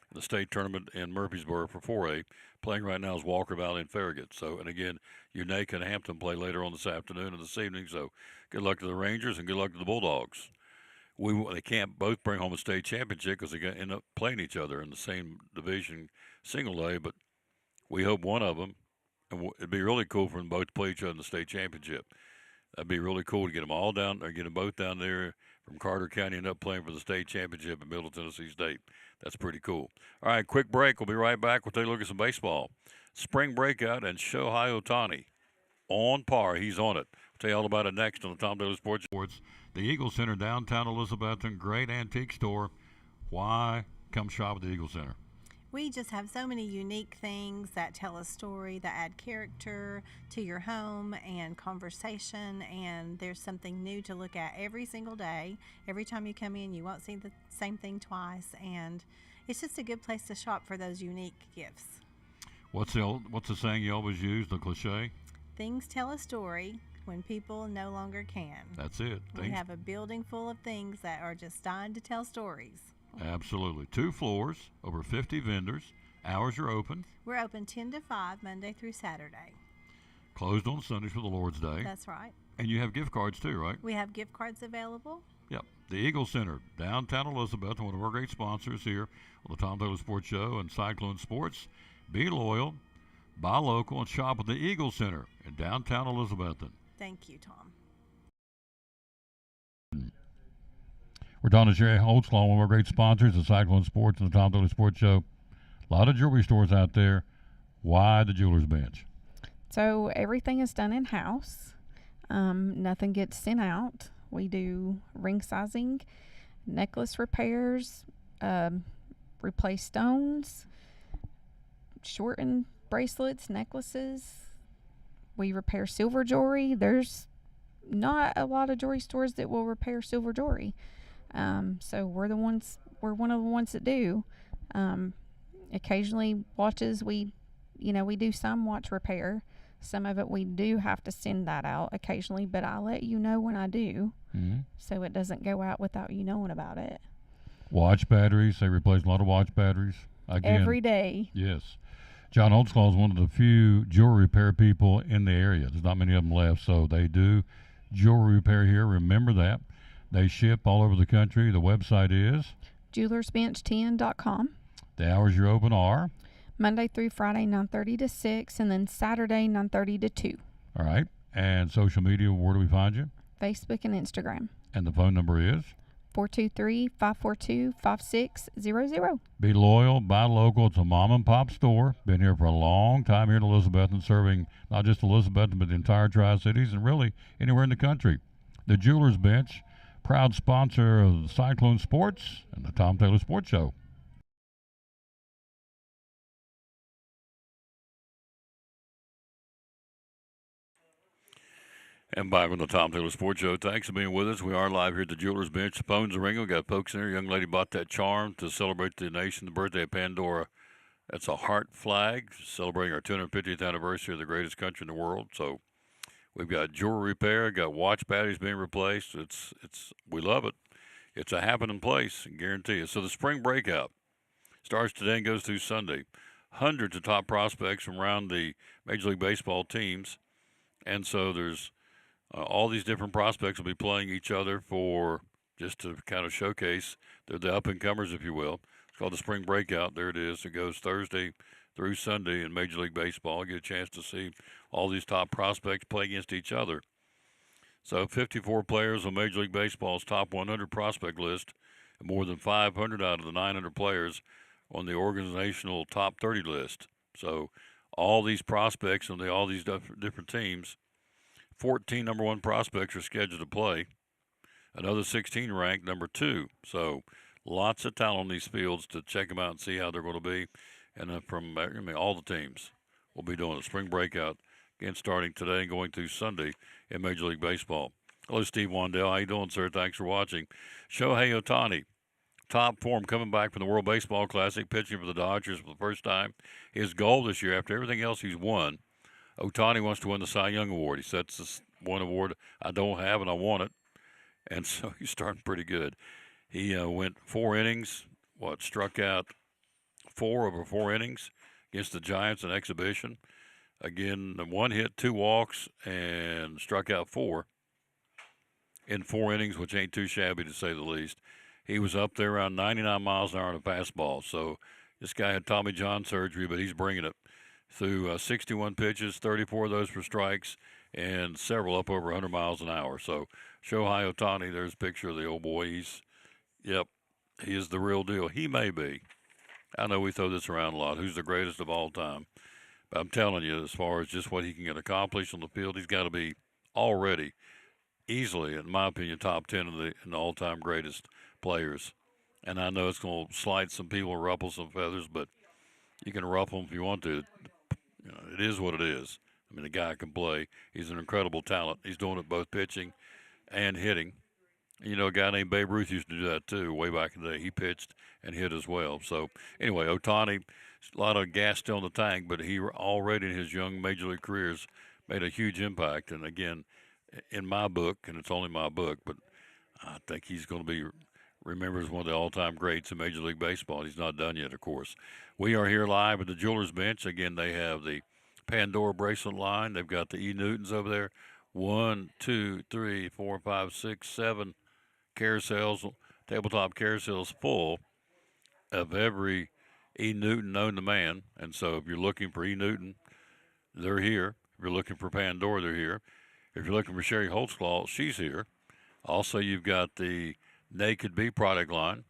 in the state tournament in Murfreesboro for 4A. Playing right now is Walker Valley and Farragut. So, and again, Unake and Hampton play later on this afternoon and this evening. So good luck to the Rangers and good luck to the Bulldogs. They can't both bring home a state championship because they're going to end up playing each other in the same division single A, but we hope one of them, and it'd be really cool for them both to play each other in the state championship. That'd be really cool to get them all down, or get them both down there from Carter County and up playing for the state championship in Middle Tennessee State. That's pretty cool. All right, quick break. We'll be right back. We'll take a look at some baseball. Spring breakout and Shohei Ohtani on par. He's on it. We'll tell you all about it next on the Tom Taylor Sports. The Eagle Center, downtown Elizabethton, great antique store. Why come shop at the Eagle Center? We just have so many unique things that tell a story, that add character to your home and conversation, and there's something new to look at every single day. Every time you come in, you won't see the same thing twice, and it's just a good place to shop for those unique gifts. What's the saying you always use, the cliche? Things tell a story when people no longer can. That's it. We have a building full of things that are just dying to tell stories. Absolutely. 2 floors, over 50 vendors. Hours are open. We're open 10 to 5 Monday through Saturday. Closed on Sundays for the Lord's Day. That's right. And you have gift cards too, right? We have gift cards available. Yep. The Eagle Center, downtown Elizabeth, one of our great sponsors here on the Tom Taylor Sports Show and Cyclone Sports. Be loyal, buy local, and shop at the Eagle Center in downtown Elizabethton. Thank you, Tom. We're talking to Sherry Holtzclaw, one of our great sponsors of Cyclone Sports and the Tom Taylor Sports Show. A lot of jewelry stores out there. Why the Jeweler's Bench? So everything is done in-house. Nothing gets sent out. We do ring sizing, necklace repairs, replace stones, shorten bracelets, necklaces. We repair silver jewelry. There's not a lot of jewelry stores that will repair silver jewelry. So we're one of the ones that do. Occasionally watches, we do some watch repair. Some of it we do have to send that out occasionally, but I'll let you know when I do, so it doesn't go out without you knowing about it. Watch batteries. They replace a lot of watch batteries. Again, Every day. yes. John Holtzclaw is one of the few jewelry repair people in the area. There's not many of them left, so they do jewelry repair here. Remember that. They ship all over the country. The website is jewelersbench10.com. The hours you're open are Monday through Friday, 9:30 to 6, and then Saturday, 9:30 to 2. all right. And social media, where do we find you? Facebook and Instagram. And the phone number is 423-542-5600. be loyal, buy local. It's a mom and pop store. Been here for a long time here in Elizabethton, serving not just Elizabethton, but the entire Tri-Cities and really anywhere in the country. The Jewelers Bench, proud sponsor of the Cyclone Sports and the Tom Taylor Sports Show. And back on the Tom Taylor Sports Show. Thanks for being with us. We are live here at the Jewelers Bench. The phones are ringing. We got folks in there. A young lady bought that charm to celebrate the nation, the birthday of Pandora. That's a heart flag celebrating our 250th anniversary of the greatest country in the world. So we've got jewelry repair, got watch batteries being replaced. We love it. It's a happening place, I guarantee you. So the spring breakout starts today and goes through Sunday. Hundreds of top prospects from around the Major League Baseball teams, and so there's all these different prospects will be playing each other for just to kind of showcase the up-and-comers, if you will. It's called the Spring Breakout. There it is. It goes Thursday through Sunday in Major League Baseball. You get a chance to see all these top prospects play against each other. So 54 players on Major League Baseball's top 100 prospect list, and more than 500 out of the 900 players on the organizational top 30 list. So all these prospects on all these different teams, 14 number one prospects are scheduled to play. Another 16 ranked number 2. So lots of talent on these fields to check them out and see how they're going to be. And from all the teams will be doing a spring breakout again starting today and going through Sunday in Major League Baseball. Hello, Steve Wandell. How you doing, sir? Thanks for watching. Shohei Ohtani, top form coming back from the World Baseball Classic, pitching for the Dodgers for the first time. His goal this year, after everything else he's won, Ohtani wants to win the Cy Young Award. He said, "This one award I don't have, and I want it." And so he's starting pretty good. He went 4 innings, struck out 4 over 4 innings against the Giants in exhibition. Again, 1 hit, 2 walks, and struck out 4 in 4 innings, which ain't too shabby to say the least. He was up there around 99 miles an hour on a fastball. So this guy had Tommy John surgery, but he's bringing it. Through 61 pitches, 34 of those for strikes, and several up over 100 miles an hour. So Shohei Ohtani, there's a picture of the old boy. He is the real deal. He may be. I know we throw this around a lot. Who's the greatest of all time? But I'm telling you, as far as just what he can get accomplished on the field, he's got to be already easily, in my opinion, top 10 in the all-time greatest players. And I know it's going to slight some people, ruffle some feathers, but you can ruffle them if you want to. It is what it is. I mean, the guy can play. He's an incredible talent. He's doing it both pitching and hitting. A guy named Babe Ruth used to do that too way back in the day. He pitched and hit as well. So anyway, Ohtani, a lot of gas still in the tank, but he already in his young Major League careers made a huge impact. And again, in my book, and it's only my book, but I think he's going to be remembered as one of the all-time greats in Major League Baseball. He's not done yet, of course. We are here live at the Jewelers Bench. Again, they have the Pandora bracelet line. They've got the E. Newtons over there. 1, 2, 3, 4, 5, 6, 7 carousels, tabletop carousels full of every E. Newton known to man. And so if you're looking for E. Newton, they're here. If you're looking for Pandora, they're here. If you're looking for Sherry Holtzclaw, she's here. Also, you've got the Naked Bee product line.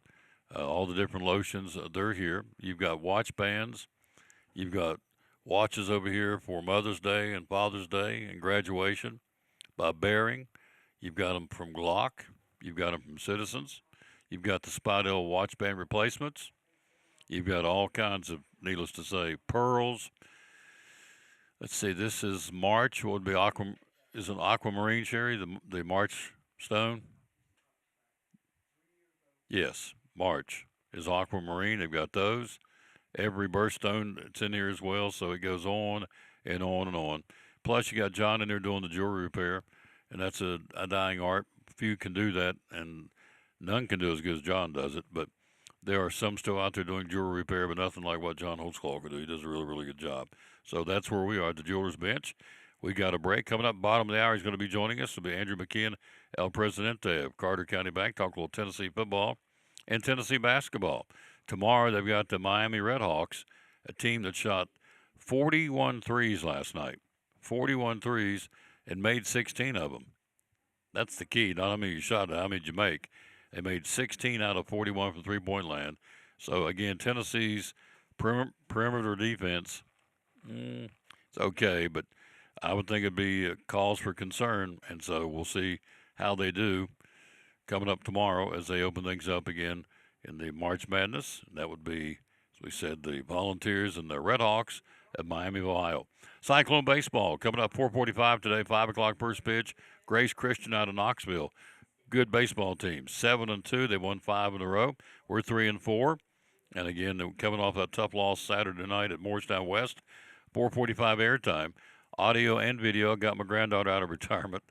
All the different lotions, they're here. You've got watch bands. You've got watches over here for Mother's Day and Father's Day and graduation by Bearing. You've got them from Glock. You've got them from Citizens. You've got the Speidel watch band replacements. You've got all kinds of, needless to say, pearls. Let's see, this is March. What would be an aquamarine, Sherry, the March stone? Yes, March is aquamarine. They've got those. Every birthstone that's in here as well, so it goes on and on and on. Plus, you got John in there doing the jewelry repair, and that's a dying art. Few can do that, and none can do as good as John does it. But there are some still out there doing jewelry repair, but nothing like what John Holtzclaw can do. He does a really, really good job. So that's where we are at the Jewelers Bench. We got a break coming up. Bottom of the hour, he's going to be joining us. It'll be Andrew McKeon, El Presidente of Carter County Bank, talk a little Tennessee football and Tennessee basketball. Tomorrow, they've got the Miami Redhawks, a team that shot 41 threes last night. 41 threes and made 16 of them. That's the key. Not how many you shot, how many you make. They made 16 out of 41 from three-point land. So, again, Tennessee's perimeter defense, it's okay, but I would think it'd be a cause for concern, and so we'll see how they do coming up tomorrow as they open things up again in the March Madness. And that would be, as we said, the Volunteers and the Redhawks at Miami of Ohio. Cyclone baseball coming up 4:45 today, 5 o'clock first pitch. Grace Christian out of Knoxville. Good baseball team, 7-2. They won 5 in a row. We're 3-4. And again, they're coming off that tough loss Saturday night at Morristown West. 4:45 airtime. Audio and video. Got my granddaughter out of retirement.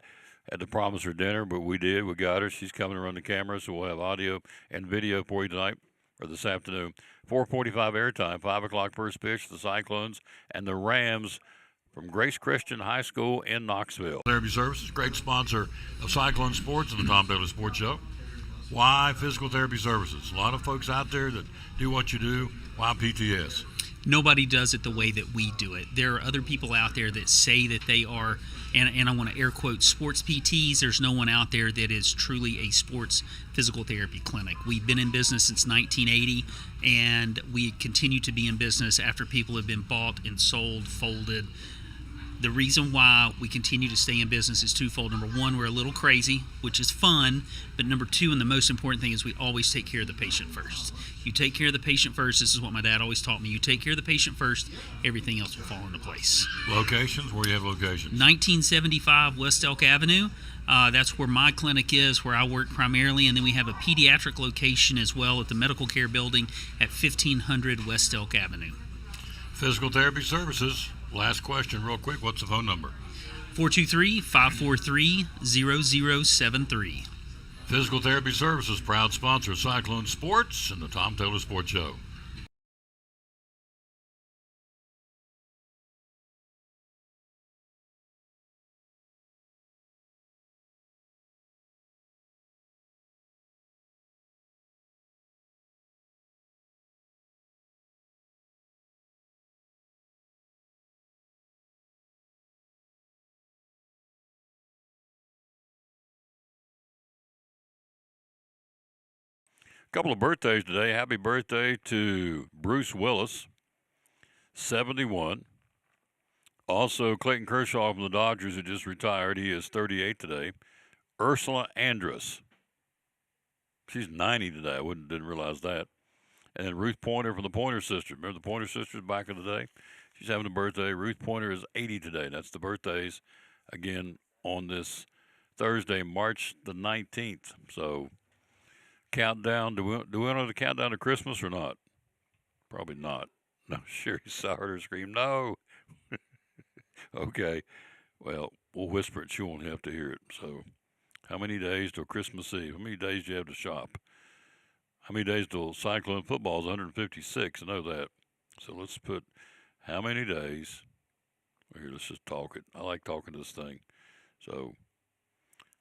Had to promise her dinner, but we did. We got her. She's coming to run the camera, so we'll have audio and video for you tonight or this afternoon. 4:45 airtime, 5 o'clock first pitch. The Cyclones and the Rams from Grace Christian High School in Knoxville. Therapy Services, great sponsor of Cyclone Sports and the Tom Taylor Sports Show. Why Physical Therapy Services? A lot of folks out there that do what you do. Why PTS? Nobody does it the way that we do it. There are other people out there that say that they are, and I want to air quote, sports PTs. There's no one out there that is truly a sports physical therapy clinic. We've been in business since 1980, and we continue to be in business after people have been bought and sold, folded. The reason why we continue to stay in business is twofold. Number one, we're a little crazy, which is fun. But number two, and the most important thing, is we always take care of the patient first. You take care of the patient first. This is what my dad always taught me. You take care of the patient first, everything else will fall into place. Locations? Where do you have locations? 1975 West Elk Avenue. That's where my clinic is, where I work primarily. And then we have a pediatric location as well at the Medical Care Building at 1500 West Elk Avenue. Physical Therapy Services. Last question, real quick. What's the phone number? 423-543-0073. Physical Therapy Services, proud sponsor of Cyclone Sports and the Tom Taylor Sports Show. Couple of birthdays today. Happy birthday to Bruce Willis, 71. Also, Clayton Kershaw from the Dodgers, who just retired. He is 38 today. Ursula Andress. She's 90 today. I didn't realize that. And then Ruth Pointer from the Pointer Sisters. Remember the Pointer Sisters back in the day? She's having a birthday. Ruth Pointer is 80 today. That's the birthdays, again, on this Thursday, March the 19th. So, countdown. Do we know the countdown to Christmas or not? Probably not. No, Sherry saw her scream, no. Okay. Well, we'll whisper it. She won't have to hear it. So, how many days till Christmas Eve? How many days do you have to shop? How many days till Cyclone football is 156? I know that. So let's put how many days. Here, let's just talk it. I like talking this thing. So,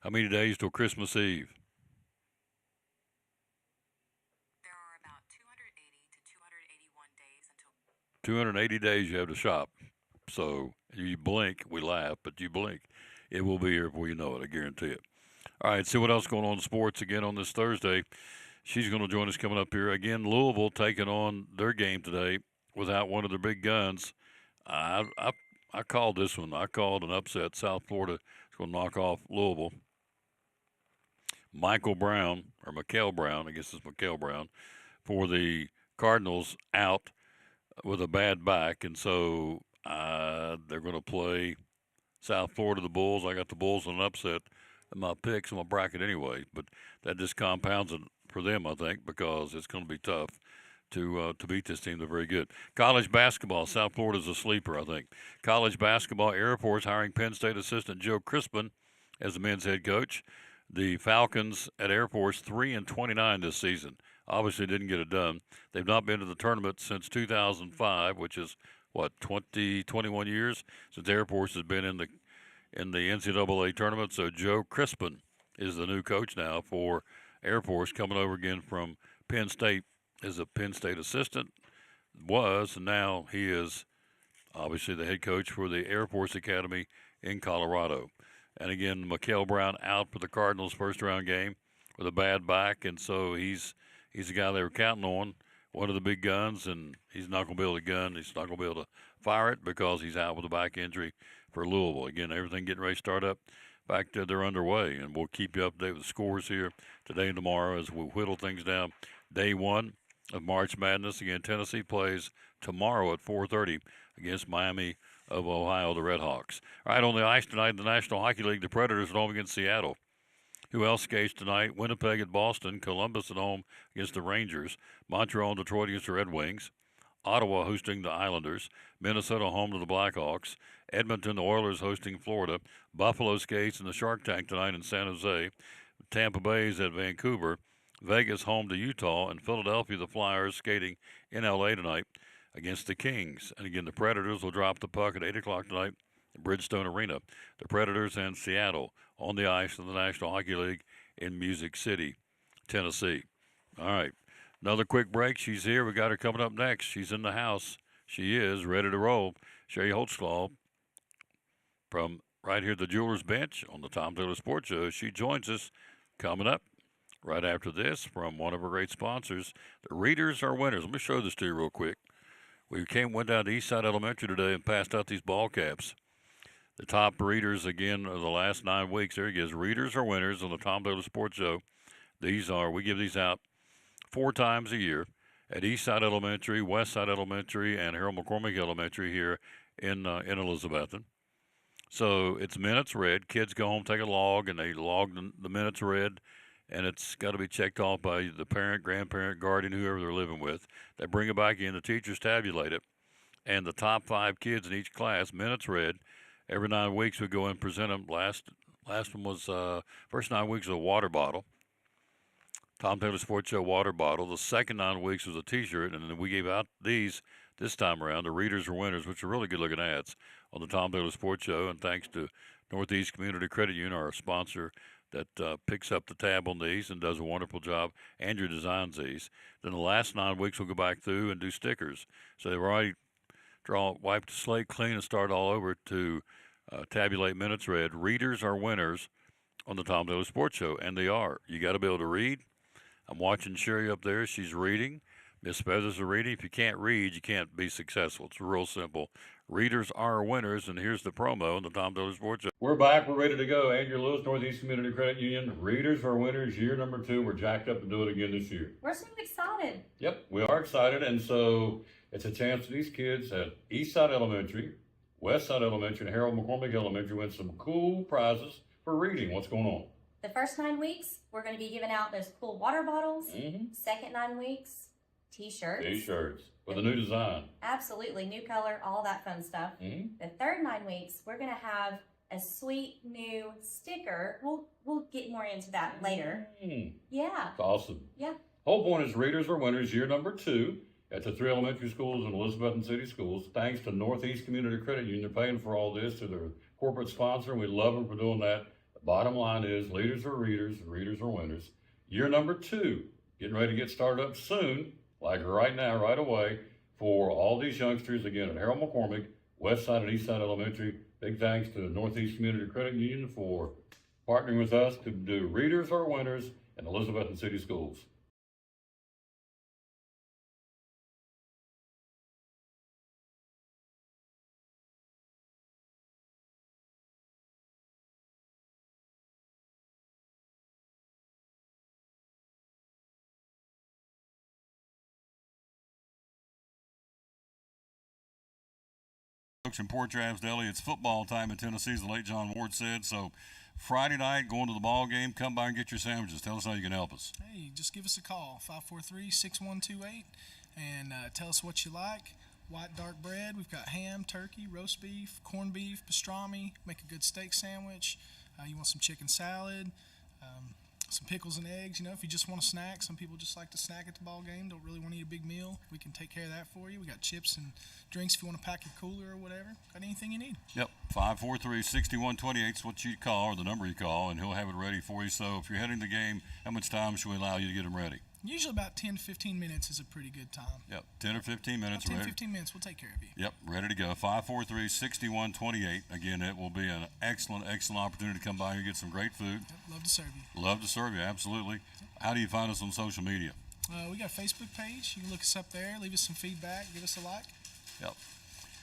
how many days till Christmas Eve? 280 days you have to shop. So you blink, we laugh, but you blink. It will be here before you know it, I guarantee it. All right, see what else going on in sports again on this Thursday. She's going to join us coming up here. Again, Louisville taking on their game today without one of their big guns. I called this one. I called an upset. South Florida is going to knock off Louisville. Michael Brown, or Mikael Brown, I guess it's Mikael Brown, for the Cardinals out with a bad back, and so they're going to play South Florida, the Bulls. I got the Bulls on an upset in my picks in my bracket anyway, but that just compounds it for them, I think, because it's going to be tough to beat this team. They're very good. College basketball, South Florida's a sleeper, I think. College basketball, Air Force hiring Penn State assistant Joe Crispin as the men's head coach. The Falcons at Air Force 3-29 this season. Obviously didn't get it done. They've not been to the tournament since 2005, which is 21 years since Air Force has been in the NCAA tournament. So Joe Crispin is the new coach now for Air Force, coming over again from Penn State as a Penn State assistant. And now he is obviously the head coach for the Air Force Academy in Colorado. And again, Mikael Brown out for the Cardinals' first-round game with a bad back, and so he's the guy they were counting on, one of the big guns, and he's not going to be able to gun. He's not going to be able to fire it because he's out with a back injury for Louisville. Again, everything getting ready to start up. Back to they're underway, and we'll keep you updated with the scores here today and tomorrow as we whittle things down. Day one of March Madness. Again, Tennessee plays tomorrow at 4:30 against Miami of Ohio, the Redhawks. All right, on the ice tonight in the National Hockey League, the Predators at home against Seattle. Who else skates tonight? Winnipeg at Boston, Columbus at home against the Rangers, Montreal and Detroit against the Red Wings, Ottawa hosting the Islanders, Minnesota home to the Blackhawks, Edmonton, the Oilers hosting Florida, Buffalo skates in the Shark Tank tonight in San Jose, Tampa Bay is at Vancouver, Vegas home to Utah, and Philadelphia, the Flyers skating in L.A. tonight against the Kings. And again, the Predators will drop the puck at 8 o'clock tonight at Bridgestone Arena. The Predators and Seattle on the ice in the National Hockey League in Music City, Tennessee. All right, another quick break. She's here. We got her coming up next. She's in the house. She is ready to roll. Sherry Holtzclaw from right here at the Jewelers Bench on the Tom Taylor Sports Show. She joins us coming up right after this from one of our great sponsors. The Readers are winners. Let me show this to you real quick. We went down to Eastside Elementary today and passed out these ball caps. The top readers, again, of the last 9 weeks. There he is. Readers are winners on the Tom Taylor Sports Show. We give these out 4 times a year at Eastside Elementary, Westside Elementary, and Harold McCormick Elementary here in Elizabethton. So it's minutes read. Kids go home, take a log, and they log the minutes read, and it's got to be checked off by the parent, grandparent, guardian, whoever they're living with. They bring it back in. The teachers tabulate it, and the top 5 kids in each class, minutes read. Every 9 weeks we go and present them. Last one was first 9 weeks was a water bottle. Tom Taylor Sports Show water bottle. The second 9 weeks was a T-shirt, and then we gave out these this time around. The Readers are winners, which are really good-looking ads on the Tom Taylor Sports Show. And thanks to Northeast Community Credit Union, our sponsor, that picks up the tab on these and does a wonderful job. Andrew designs these. Then the last 9 weeks we'll go back through and do stickers. So they've already wiped the slate clean and start all over to tabulate minutes read. Readers are winners on the Tom Taylor Sports Show, and they are. You got to be able to read. I'm watching Sherry up there. She's reading. Miss Feathers are reading. If you can't read, you can't be successful. It's real simple. Readers are winners, and here's the promo on the Tom Taylor Sports Show. We're back. We're ready to go. Andrew Lewis, Northeast Community Credit Union. Readers are winners, year number 2. We're jacked up to do it again this year. We're so excited. Yep, we are excited, and so it's a chance for these kids at Eastside Elementary, Westside Elementary, and Harold McCormick Elementary win some cool prizes for reading. What's going on? The first 9 weeks, we're going to be giving out those cool water bottles. Second 9 weeks, T-shirts. T-shirts with a new design. Absolutely, new color, all that fun stuff. The third 9 weeks, we're going to have a sweet new sticker. We'll get more into that later. Yeah. That's awesome. Yeah. Whole point is Readers are winners, year number 2 at the 3 elementary schools in Elizabethton City Schools. Thanks to Northeast Community Credit Union. They're paying for all this through their corporate sponsor, and we love them for doing that. The bottom line is leaders are readers, and readers are winners. Year number 2, getting ready to get started up soon, like right now, right away, for all these youngsters, again, at Harold McCormick, Westside and Eastside Elementary. Big thanks to Northeast Community Credit Union for partnering with us to do Readers are winners in Elizabethton City Schools. In Port Travis Deli, it's football time in Tennessee, as the late John Ward said. So Friday night, going to the ball game. Come by and get your sandwiches. Tell us how you can help us. Hey, just give us a call, 543-6128, and tell us what you like. White dark bread. We've got ham, turkey, roast beef, corned beef, pastrami. Make a good steak sandwich. You want some chicken salad, some pickles and eggs. You know, if you just want a snack, some people just like to snack at the ball game. Don't really want to eat a big meal. We can take care of that for you. We got chips and drinks if you want to pack your cooler or whatever. Got anything you need. Yep, 543-6128 is what you call, or the number you call, and he'll have it ready for you. So if you're heading to the game, how much time should we allow you to get them ready? Usually about 10 to 15 minutes is a pretty good time. Yep, 10 or 15 minutes. About 10 ready. 15 minutes, we'll take care of you. Yep, ready to go. 543-6128. Again, it will be an excellent opportunity to come by and get some great food. Yep, love to serve you. Love to serve you, absolutely. How do you find us on social media? We got a Facebook page. You can look us up there, leave us some feedback, give us a like. Yep.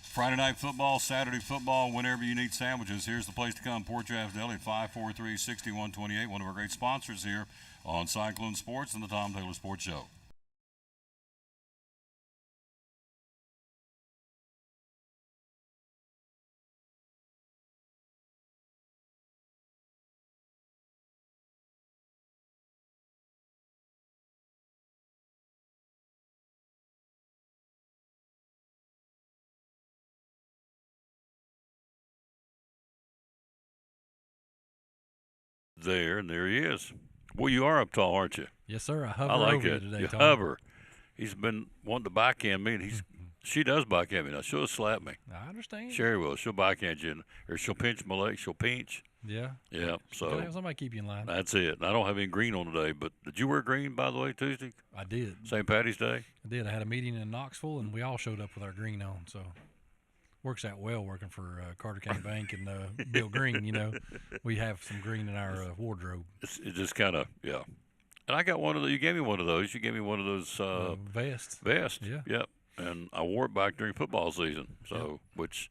Friday night football, Saturday football, whenever you need sandwiches, here's the place to come. Port Jazz Deli, 543-6128, one of our great sponsors here on Cyclone Sports and the Tom Taylor Sports Show. There, and there he is. Well, you are up tall, aren't you? Yes, sir. I hover I like over it. you today, You Tom. hover. He's been wanting to backhand me, and she does backhand me. Now, she'll slap me. I understand. Sherry will. She'll backhand you, or she'll pinch my leg. She'll pinch. Yeah. Yeah, so Gotta have somebody keep you in line. that's it. And I don't have any green on today, but did you wear green, by the way, Tuesday? I did. St. Patty's Day? I did. I had a meeting in Knoxville, and we all showed up with our green on. So works out well working for Carter County Bank and Bill Green. You know, we have some green in our wardrobe. It just kind of, yeah. And I got one of those. You gave me one of those. You gave me one of those Vest. vests. Yeah. Yep. And I wore it back during football season, so which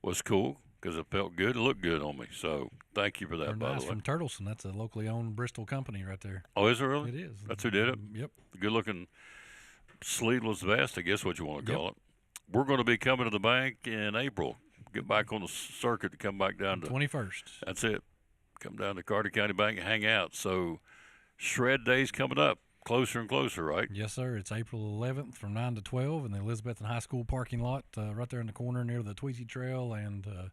was cool because it felt good. It looked good on me. So thank you for that, They're by nice the way. from Turtleson. That's a locally owned Bristol company right there. Oh, is it really? It is. That's who did it? Yep. Good-looking sleeveless vest, I guess what you want to Yep. call it. We're going to be coming to the bank in April. Get back on the circuit to come back down to 21st. That's it. Come down to Carter County Bank and hang out. So Shred Day's coming up. Closer and closer, right? Yes, sir. It's April 11th from 9 to 12 in the Elizabethton High School parking lot, right there in the corner near the Tweety Trail and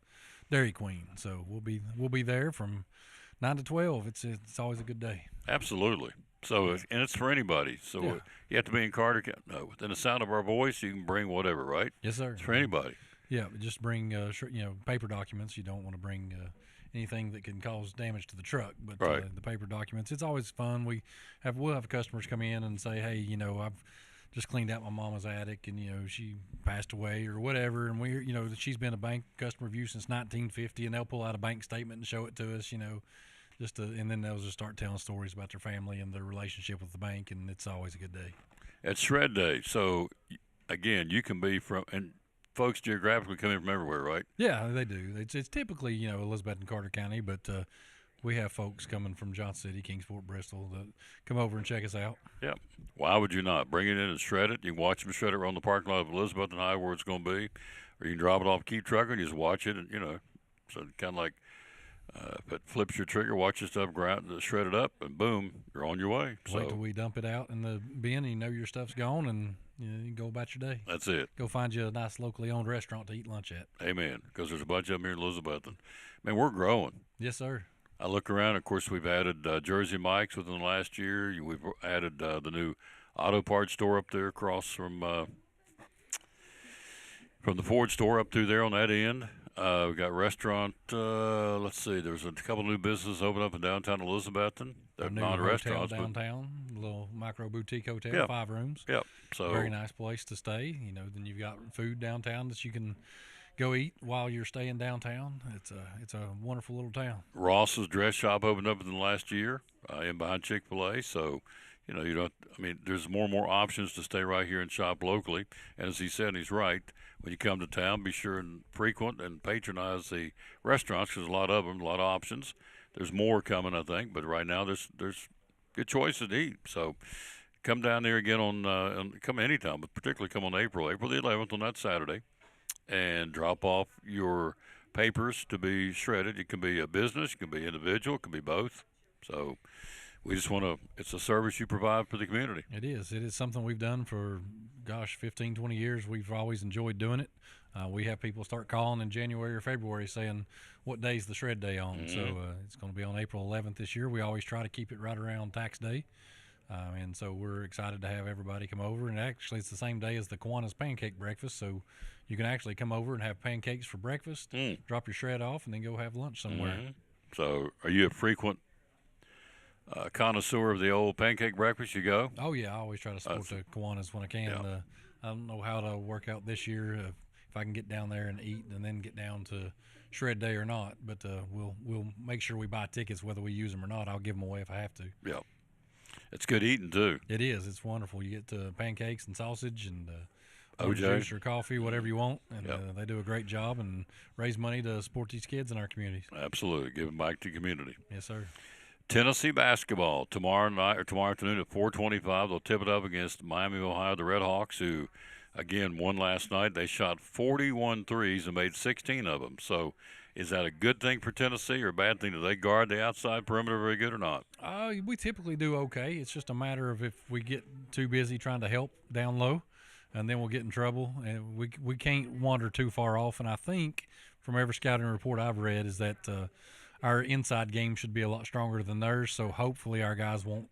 Dairy Queen. So we'll be there from 9 to 12. It's always a good day. Absolutely. So, and it's for anybody. So Yeah. you have to be in Carter County. No, within the sound of our voice, you can bring whatever, right? Yes, sir. It's for anybody. Yeah, but just bring paper documents. You don't want to bring anything that can cause damage to the truck, but Right. the paper documents. We'll have customers come in and say, hey, I've just cleaned out my mama's attic, and she passed away or whatever, and she's been a bank customer of you since 1950, and they'll pull out a bank statement and show it to us, and then they'll just start telling stories about their family and their relationship with the bank, and it's always a good day. It's Shred Day. So, again, you can be from, and folks geographically come in from everywhere, right? Yeah, they do. It's typically, Elizabeth and Carter County, but we have folks coming from Johnson City, Kingsport, Bristol that come over and check us out. Yeah. Why would you not? Bring it in and shred it. You can watch them shred it around the parking lot of Elizabeth and I where it's going to be. Or you can drop it off, keep trucking, you just watch it, and, so kind of like if it flips your trigger, watch your stuff grind, shred it up, and boom, you're on your way. Wait till we dump it out in the bin and your stuff's gone, and you can go about your day. That's it. Go find you a nice locally owned restaurant to eat lunch at. Amen. Because there's a bunch of them here in Elizabeth. And, man, we're growing. Yes, sir. I look around. Of course, we've added Jersey Mike's within the last year. We've added the new auto parts store up there across from the Ford store up through there on that end. We've got restaurant. Let's see. There's a couple new businesses open up in downtown Elizabethton. They're A new non-restaurants, hotel but downtown, a little micro boutique hotel, Yeah. 5 rooms. Yep. So very nice place to stay. Then you've got food downtown that you can go eat while you're staying downtown. It's a wonderful little town. Ross's dress shop opened up in the last year, in behind Chick-fil-A. So, you don't. I mean, there's more and more options to stay right here and shop locally. And as he said, and he's right. When you come to town, be sure and frequent and patronize the restaurants because there's a lot of them, a lot of options. There's more coming, I think, but right now there's good choices to eat. So come down there again come anytime, but particularly come on April the 11th on that Saturday, and drop off your papers to be shredded. It can be a business, it can be individual, it can be both. So we just want to, it's a service you provide for the community. It is. It is something we've done for, 15, 20 years. We've always enjoyed doing it. We have people start calling in January or February saying, what day's the shred day on? So it's going to be on April 11th this year. We always try to keep it right around tax day. And so we're excited to have everybody come over. And actually, it's the same day as the Kiwanis Pancake Breakfast. So you can actually come over and have pancakes for breakfast, drop your shred off, and then go have lunch somewhere. So are you a frequent connoisseur of the old pancake breakfast? You go? Oh, yeah. I always try to support the Kiwanis when I can. Yeah. I don't know how to work out this year if I can get down there and eat and then get down to shred day or not. But we'll make sure we buy tickets whether we use them or not. I'll give them away if I have to. Yeah. It's good eating, too. It is. It's wonderful. You get pancakes and sausage and OJ. juice or coffee, whatever you want. And they do a great job and raise money to support these kids in our communities. Absolutely. Giving back to the community. Yes, sir. Tennessee basketball tomorrow night or tomorrow afternoon at 4:25. They'll tip it up against Miami of Ohio, the Red Hawks, who, again, won last night. They shot 41 threes and made 16 of them. So is that a good thing for Tennessee or a bad thing? Do they guard the outside perimeter very good or not? We typically do okay. It's just a matter of if we get too busy trying to help down low, and then we'll get in trouble. And we can't wander too far off. And I think from every scouting report I've read is that our inside game should be a lot stronger than theirs. So hopefully our guys won't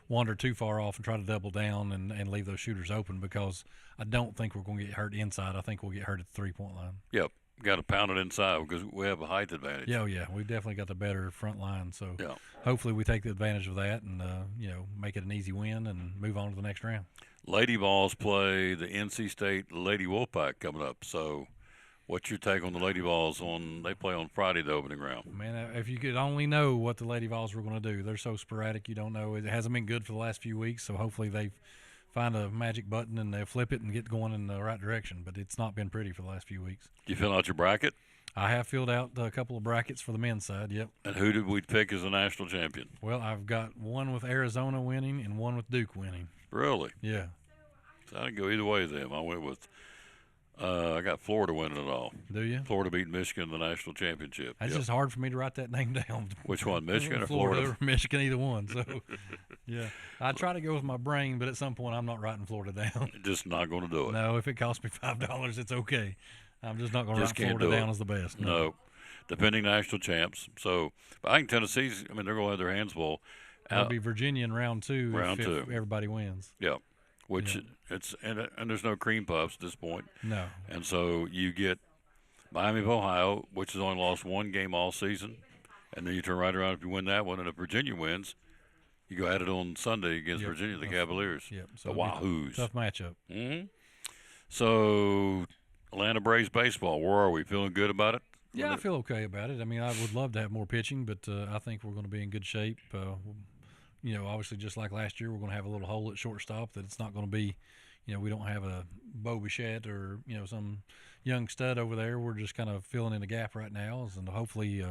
wander too far off and try to double down and leave those shooters open, because I don't think we're going to get hurt inside. I think we'll get hurt at the 3-point line. Yep. Got to pound it inside because we have a height advantage. Yeah, we've definitely got the better front line. So hopefully we take the advantage of that and make it an easy win and move on to the next round. Lady Vols play the NC State Lady Wolfpack coming up. So what's your take on the Lady Vols? They play on Friday, the opening round. Man, if you could only know what the Lady Vols were going to do. They're so sporadic, you don't know. It hasn't been good for the last few weeks, so hopefully they find a magic button and they flip it and get going in the right direction. But it's not been pretty for the last few weeks. Do you fill out your bracket? I have filled out a couple of brackets for the men's side, yep. And who did we pick as a national champion? Well, I've got one with Arizona winning and one with Duke winning. Really? Yeah. So I didn't go either way of them. I went with I got Florida winning it all. Do you? Florida beat Michigan in the national championship. It's just hard for me to write that name down. Which one, Michigan or Florida? Florida? Or Michigan, either one. So, yeah. I try to go with my brain, but at some point I'm not writing Florida down. Just not going to do it. No, if it costs me $5, it's okay. I'm just not going to write Florida down as the best. No. Defending national champs. So, but I think Tennessee's, they're going to have their hands full. It'll be Virginia in round two if everybody wins. Yeah. Which it's and there's no cream puffs at this point. No. And so you get Miami of Ohio, which has only lost one game all season, and then you turn right around if you win that one, and if Virginia wins, you go at it on Sunday against Virginia, the Cavaliers. Yep. So the Wahoos. Tough matchup. Mm-hmm. So Atlanta Braves baseball, where are we? Feeling good about it? Yeah, I feel okay about it. I mean, I would love to have more pitching, but I think we're going to be in good shape. Obviously, just like last year, we're going to have a little hole at shortstop that it's not going to be, we don't have a Bo Bichette or, some young stud over there. We're just kind of filling in the gap right now. And hopefully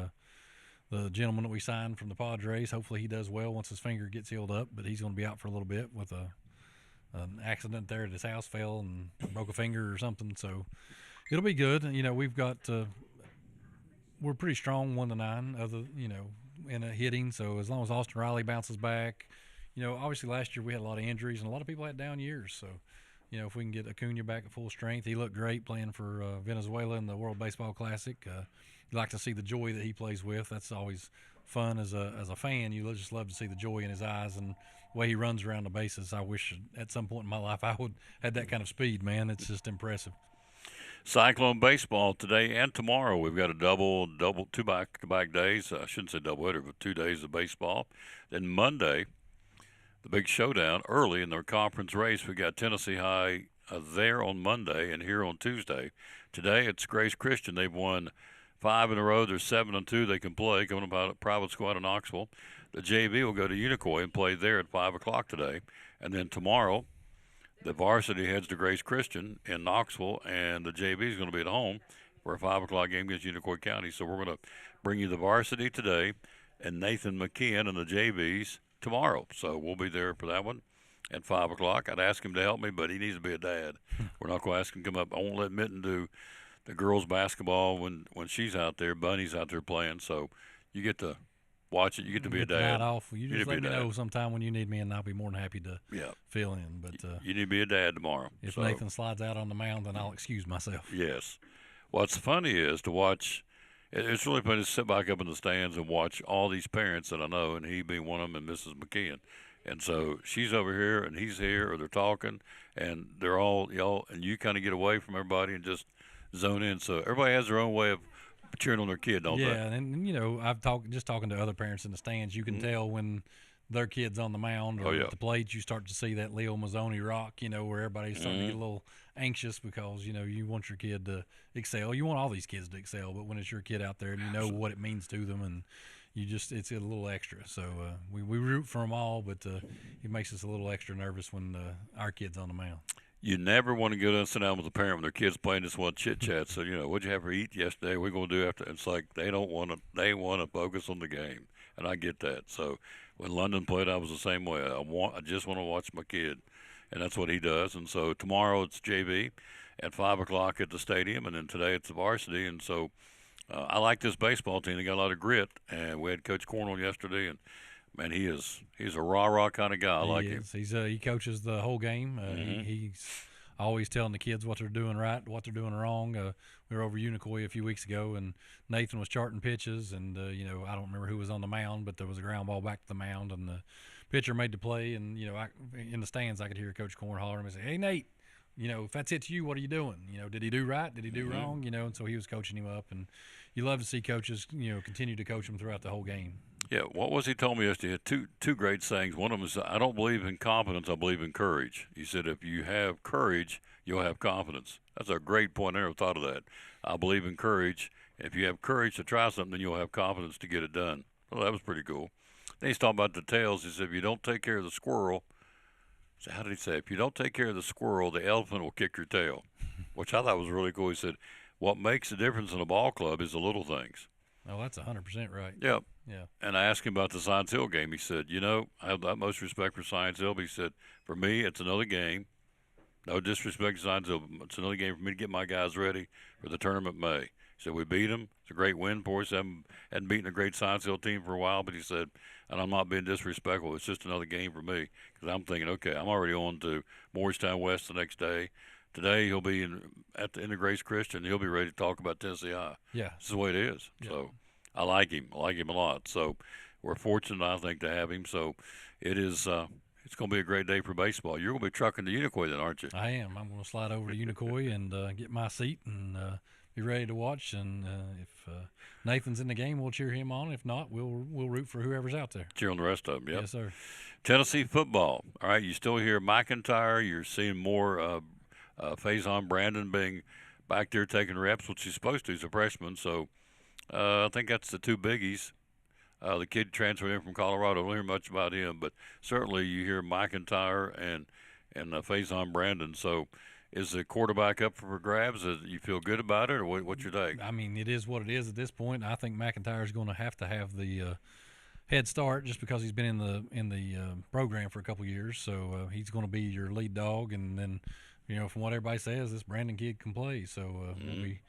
the gentleman that we signed from the Padres, hopefully he does well once his finger gets healed up. But he's going to be out for a little bit with an accident there at his house, fell and broke a finger or something. So it'll be good. We've got we're pretty strong 1-9 in a hitting. So as long as Austin Riley bounces back, obviously last year we had a lot of injuries and a lot of people had down years. So, if we can get Acuna back at full strength, he looked great playing for Venezuela in the World Baseball Classic. You like to see the joy that he plays with. That's always fun as a fan. You just love to see the joy in his eyes and the way he runs around the bases. I wish at some point in my life I would had that kind of speed, man. It's just impressive. Cyclone baseball today and tomorrow. We've got a two back-to-back days. I shouldn't say doubleheader, but 2 days of baseball. Then Monday, the big showdown early in their conference race. We got Tennessee High there on Monday and here on Tuesday. Today it's Grace Christian. They've won 5 in a row. They're 7-2. They can play. Coming about a private squad in Knoxville. The JV will go to Unicoi and play there at 5 o'clock today. And then tomorrow, the varsity heads to Grace Christian in Knoxville, and the JV is going to be at home for a 5 o'clock game against Unicoi County. So we're going to bring you the varsity today and Nathan McKeon and the JVs tomorrow. So we'll be there for that one at 5 o'clock. I'd ask him to help me, but he needs to be a dad. We're not going to ask him to come up. I won't let Mitten do the girls basketball when she's out there, Bunny's out there playing. So you get to watch it. You get to be a Get the night dad. off. You just get to let be me a dad. know sometime when you need me, and I'll be more than happy to fill in. But You need to be a dad tomorrow. if So, Nathan slides out on the mound, then I'll excuse myself. yes. What's funny is to watch. It's really funny to sit back up in the stands and watch all these parents that I know, and he being one of them, and Mrs. McKeon. And so she's over here, and he's here, or they're talking, and they're all y'all, and you kind of get away from everybody and just zone in. So everybody has their own way of cheering on their kid, don't Yeah, and you know, I've talking to other parents in the stands. You can tell when their kid's on the mound or at the plate. You start to see that Leo Mazzoni rock. You know, where everybody's starting to get a little anxious because you know you want your kid to excel. You want all these kids to excel, but when it's your kid out there and you know what it means to them, and you just it's a little extra. So we root for them all, but it makes us a little extra nervous when our kid's on the mound. You never want to go down and sit down with a parent when their kid's playing, just want to chit chat. So you know, what'd you have for eat yesterday? We're going to do after. It's like they don't want to. They want to focus on the game, and I get that. So when London played, I was the same way. I just want to watch my kid, and that's what he does. And so tomorrow it's JV at 5:00 at the stadium, and then today it's the varsity. And so I like this baseball team. They got a lot of grit, and we had Coach Cornell yesterday, and man, he's a rah kind of guy. I like him. He coaches the whole game. He's always telling the kids what they're doing right, what they're doing wrong. We were over Unicoi a few weeks ago, and Nathan was charting pitches, and you know, I don't remember who was on the mound, but there was a ground ball back to the mound, and the pitcher made the play, and you know, in the stands I could hear Coach Corn holler at him and say, "Hey Nate, you know, if that's it to you, what are you doing? You know, did he do right? Did he do wrong? You know?" And so he was coaching him up, and you love to see coaches, you know, continue to coach him throughout the whole game. Yeah, what was he told me yesterday? He had two great sayings. One of them is, "I don't believe in confidence. I believe in courage." He said, "If you have courage, you'll have confidence." That's a great point. I never thought of that. I believe in courage. If you have courage to try something, then you'll have confidence to get it done. Well, that was pretty cool. Then he's talking about the tails. He said, "If you don't take care of the squirrel," so how did he say? "If you don't take care of the squirrel, the elephant will kick your tail," which I thought was really cool. He said, "What makes the difference in a ball club is the little things." Oh, that's 100% right. Yep. Yeah. And I asked him about the Science Hill game. He said, "You know, I have the utmost respect for Science Hill." But he said, "For me, it's another game. No disrespect to Science Hill. It's another game for me to get my guys ready for the tournament in May." He said, "We beat them. It's a great win for us. Hadn't beaten a great Science Hill team for a while." But he said, "And I'm not being disrespectful. It's just another game for me." Because I'm thinking, okay, I'm already on to Morristown West the next day. Today he'll be at the Grace Christian. He'll be ready to talk about Tennessee High. Yeah. This is the way it is. Yeah. So I like him. I like him a lot. So we're fortunate, I think, to have him. So it is. It's going to be a great day for baseball. You're going to be trucking to Unicoi then, aren't you? I am. I'm going to slide over to Unicoi and get my seat and be ready to watch. And if Nathan's in the game, we'll cheer him on. If not, we'll root for whoever's out there. Cheer on the rest of them. Yep. Yes, sir. Tennessee football. All right, you still hear McIntyre. You're seeing more Faison Brandon being back there taking reps, which he's supposed to. He's a freshman, so I think that's the two biggies. The kid transferred in from Colorado. I don't hear much about him, but certainly you hear McIntyre and Faison Brandon. So is the quarterback up for grabs? You feel good about it, or what's your take? I mean, it is what it is at this point. I think McIntyre's going to have the head start just because he's been in the program for a couple years. So he's going to be your lead dog, and then you know from what everybody says, this Brandon kid can play. So we'll be,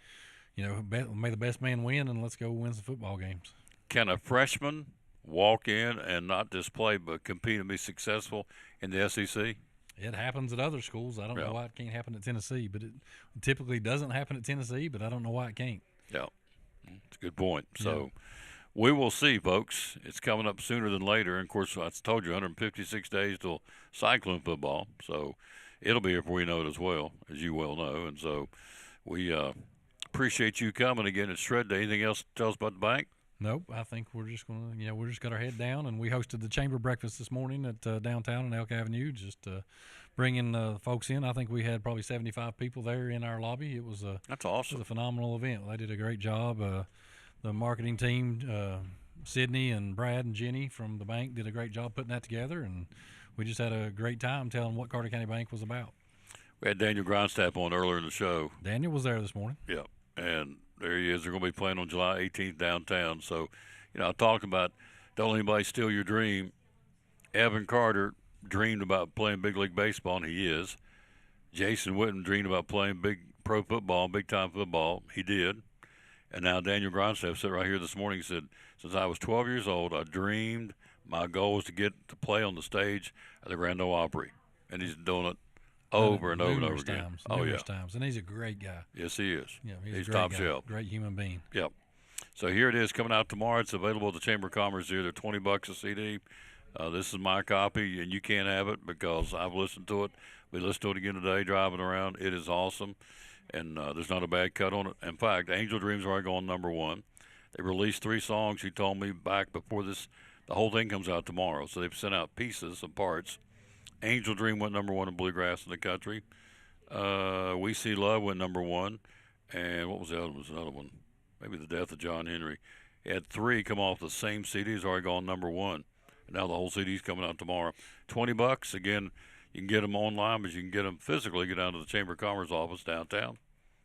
you know, may the best man win, and let's go win some football games. Can a freshman walk in and not just play but compete and be successful in the SEC? It happens at other schools. I don't know why it can't happen at Tennessee, but it typically doesn't happen at Tennessee, but I don't know why it can't. Yeah, it's a good point. So we will see, folks. It's coming up sooner than later. And, of course, I told you 156 days till Cyclone football. So it'll be here before you know it as well, as you well know. And so we appreciate you coming again. It's Shred Day. Anything else to tell us about the bank? Nope, I think we're just going to, we're just got our head down, and we hosted the chamber breakfast this morning at downtown on Elk Avenue, just bringing folks in. I think we had probably 75 people there in our lobby. It was that's awesome. It was a phenomenal event. They did a great job. The marketing team, Sydney and Brad and Jenny from the bank did a great job putting that together, and we just had a great time telling what Carter County Bank was about. We had Daniel Grindstaff on earlier in the show. Daniel was there this morning. Yeah, and there he is. They're going to be playing on July 18th downtown. So, I talked about don't let anybody steal your dream. Evan Carter dreamed about playing big league baseball, and he is. Jason Witten dreamed about playing big pro football, big-time football. He did. And now Daniel Grindstaff said right here this morning, he said, since I was 12 years old, I dreamed my goal was to get to play on the stage at the Grand Ole Opry. And he's doing it over and over and over again. Numerous times. And he's a great guy. Yes, he is. Yeah, he's a great top guy, shelf. great human being. Yep. So here it is coming out tomorrow. It's available at the Chamber of Commerce here. They're $20 a CD. This is my copy, and you can't have it because I've listened to it. We listened to it again today driving around. It is awesome, and there's not a bad cut on it. In fact, Angel Dreams are going #1. They released 3 songs. He told me back before this, the whole thing comes out tomorrow. So they've sent out pieces and parts. Angel Dream went #1 in bluegrass in the country. We See Love went #1, and what was the other one? Was another one? Maybe The Death of John Henry. He had 3 come off the same CD. He's already gone #1. And now the whole CD's coming out tomorrow. $20. Again, you can get them online, but you can get them physically. Get down to the Chamber of Commerce office downtown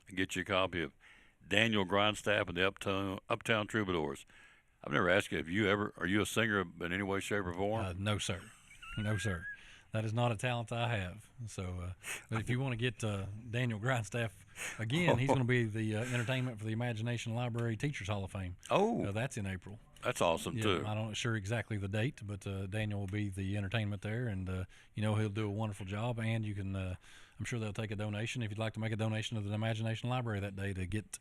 and get you a copy of Daniel Grindstaff and the Uptown Troubadours. I've never asked you, are you a singer in any way, shape, or form? No, sir. No, sir. That is not a talent I have. So, but if you want to get Daniel Grindstaff again, he's going to be the entertainment for the Imagination Library Teachers Hall of Fame. Oh, that's in April. That's awesome too. I'm not sure exactly the date, but Daniel will be the entertainment there, and he'll do a wonderful job. And you can, I'm sure they'll take a donation if you'd like to make a donation to the Imagination Library that day to get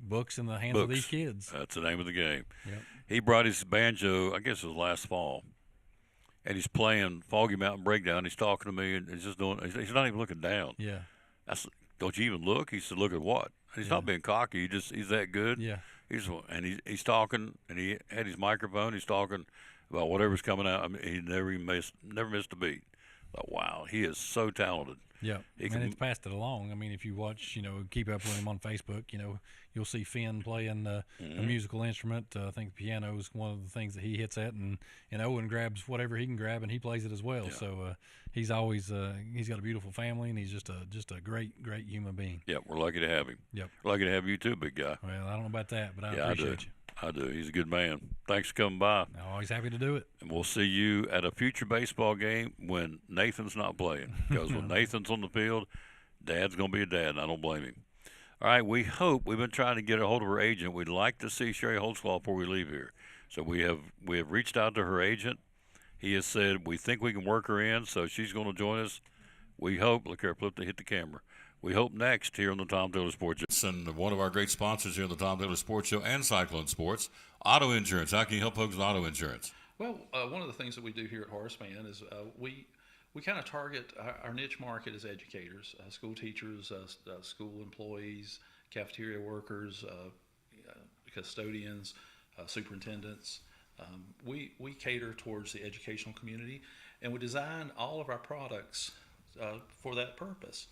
books in the hands of these kids. That's the name of the game. Yep. He brought his banjo, I guess it was last fall, and he's playing Foggy Mountain Breakdown. He's talking to me, and he's just doing. He's not even looking down. Yeah. Don't you even look? He said, "Look at what?" And he's not being cocky. He's that good. Yeah. He's talking, and he had his microphone. He's talking about whatever's coming out. I mean, he never missed a beat. Like, wow, he is so talented. Yeah, and it's passed it along. I mean, if you watch, keep up with him on Facebook, you'll see Finn playing a musical instrument. I think the piano is one of the things that he hits at, and Owen grabs whatever he can grab, and he plays it as well. Yeah. So he's always he's got a beautiful family, and he's just a great human being. Yeah, we're lucky to have him. Yep, we're lucky to have you too, big guy. Well, I don't know about that, but I appreciate you. I do. He's a good man. Thanks for coming by. Always happy to do it. And we'll see you at a future baseball game when Nathan's not playing. Because when Nathan's on the field, Dad's going to be a dad, and I don't blame him. All right, we've been trying to get a hold of her agent. We'd like to see Sherry Holtzclaw before we leave here. So we have reached out to her agent. He has said we think we can work her in, so she's going to join us. We hope. Look here, flip to hit the camera. We hope next here on the Tom Taylor Sports Show. And one of our great sponsors here on the Tom Taylor Sports Show and Cyclone Sports, auto insurance. How can you help folks with auto insurance? Well, one of the things that we do here at Horace Mann is we kind of target our niche market as educators, school teachers, school employees, cafeteria workers, custodians, superintendents. We cater towards the educational community, and we design all of our products for that purpose.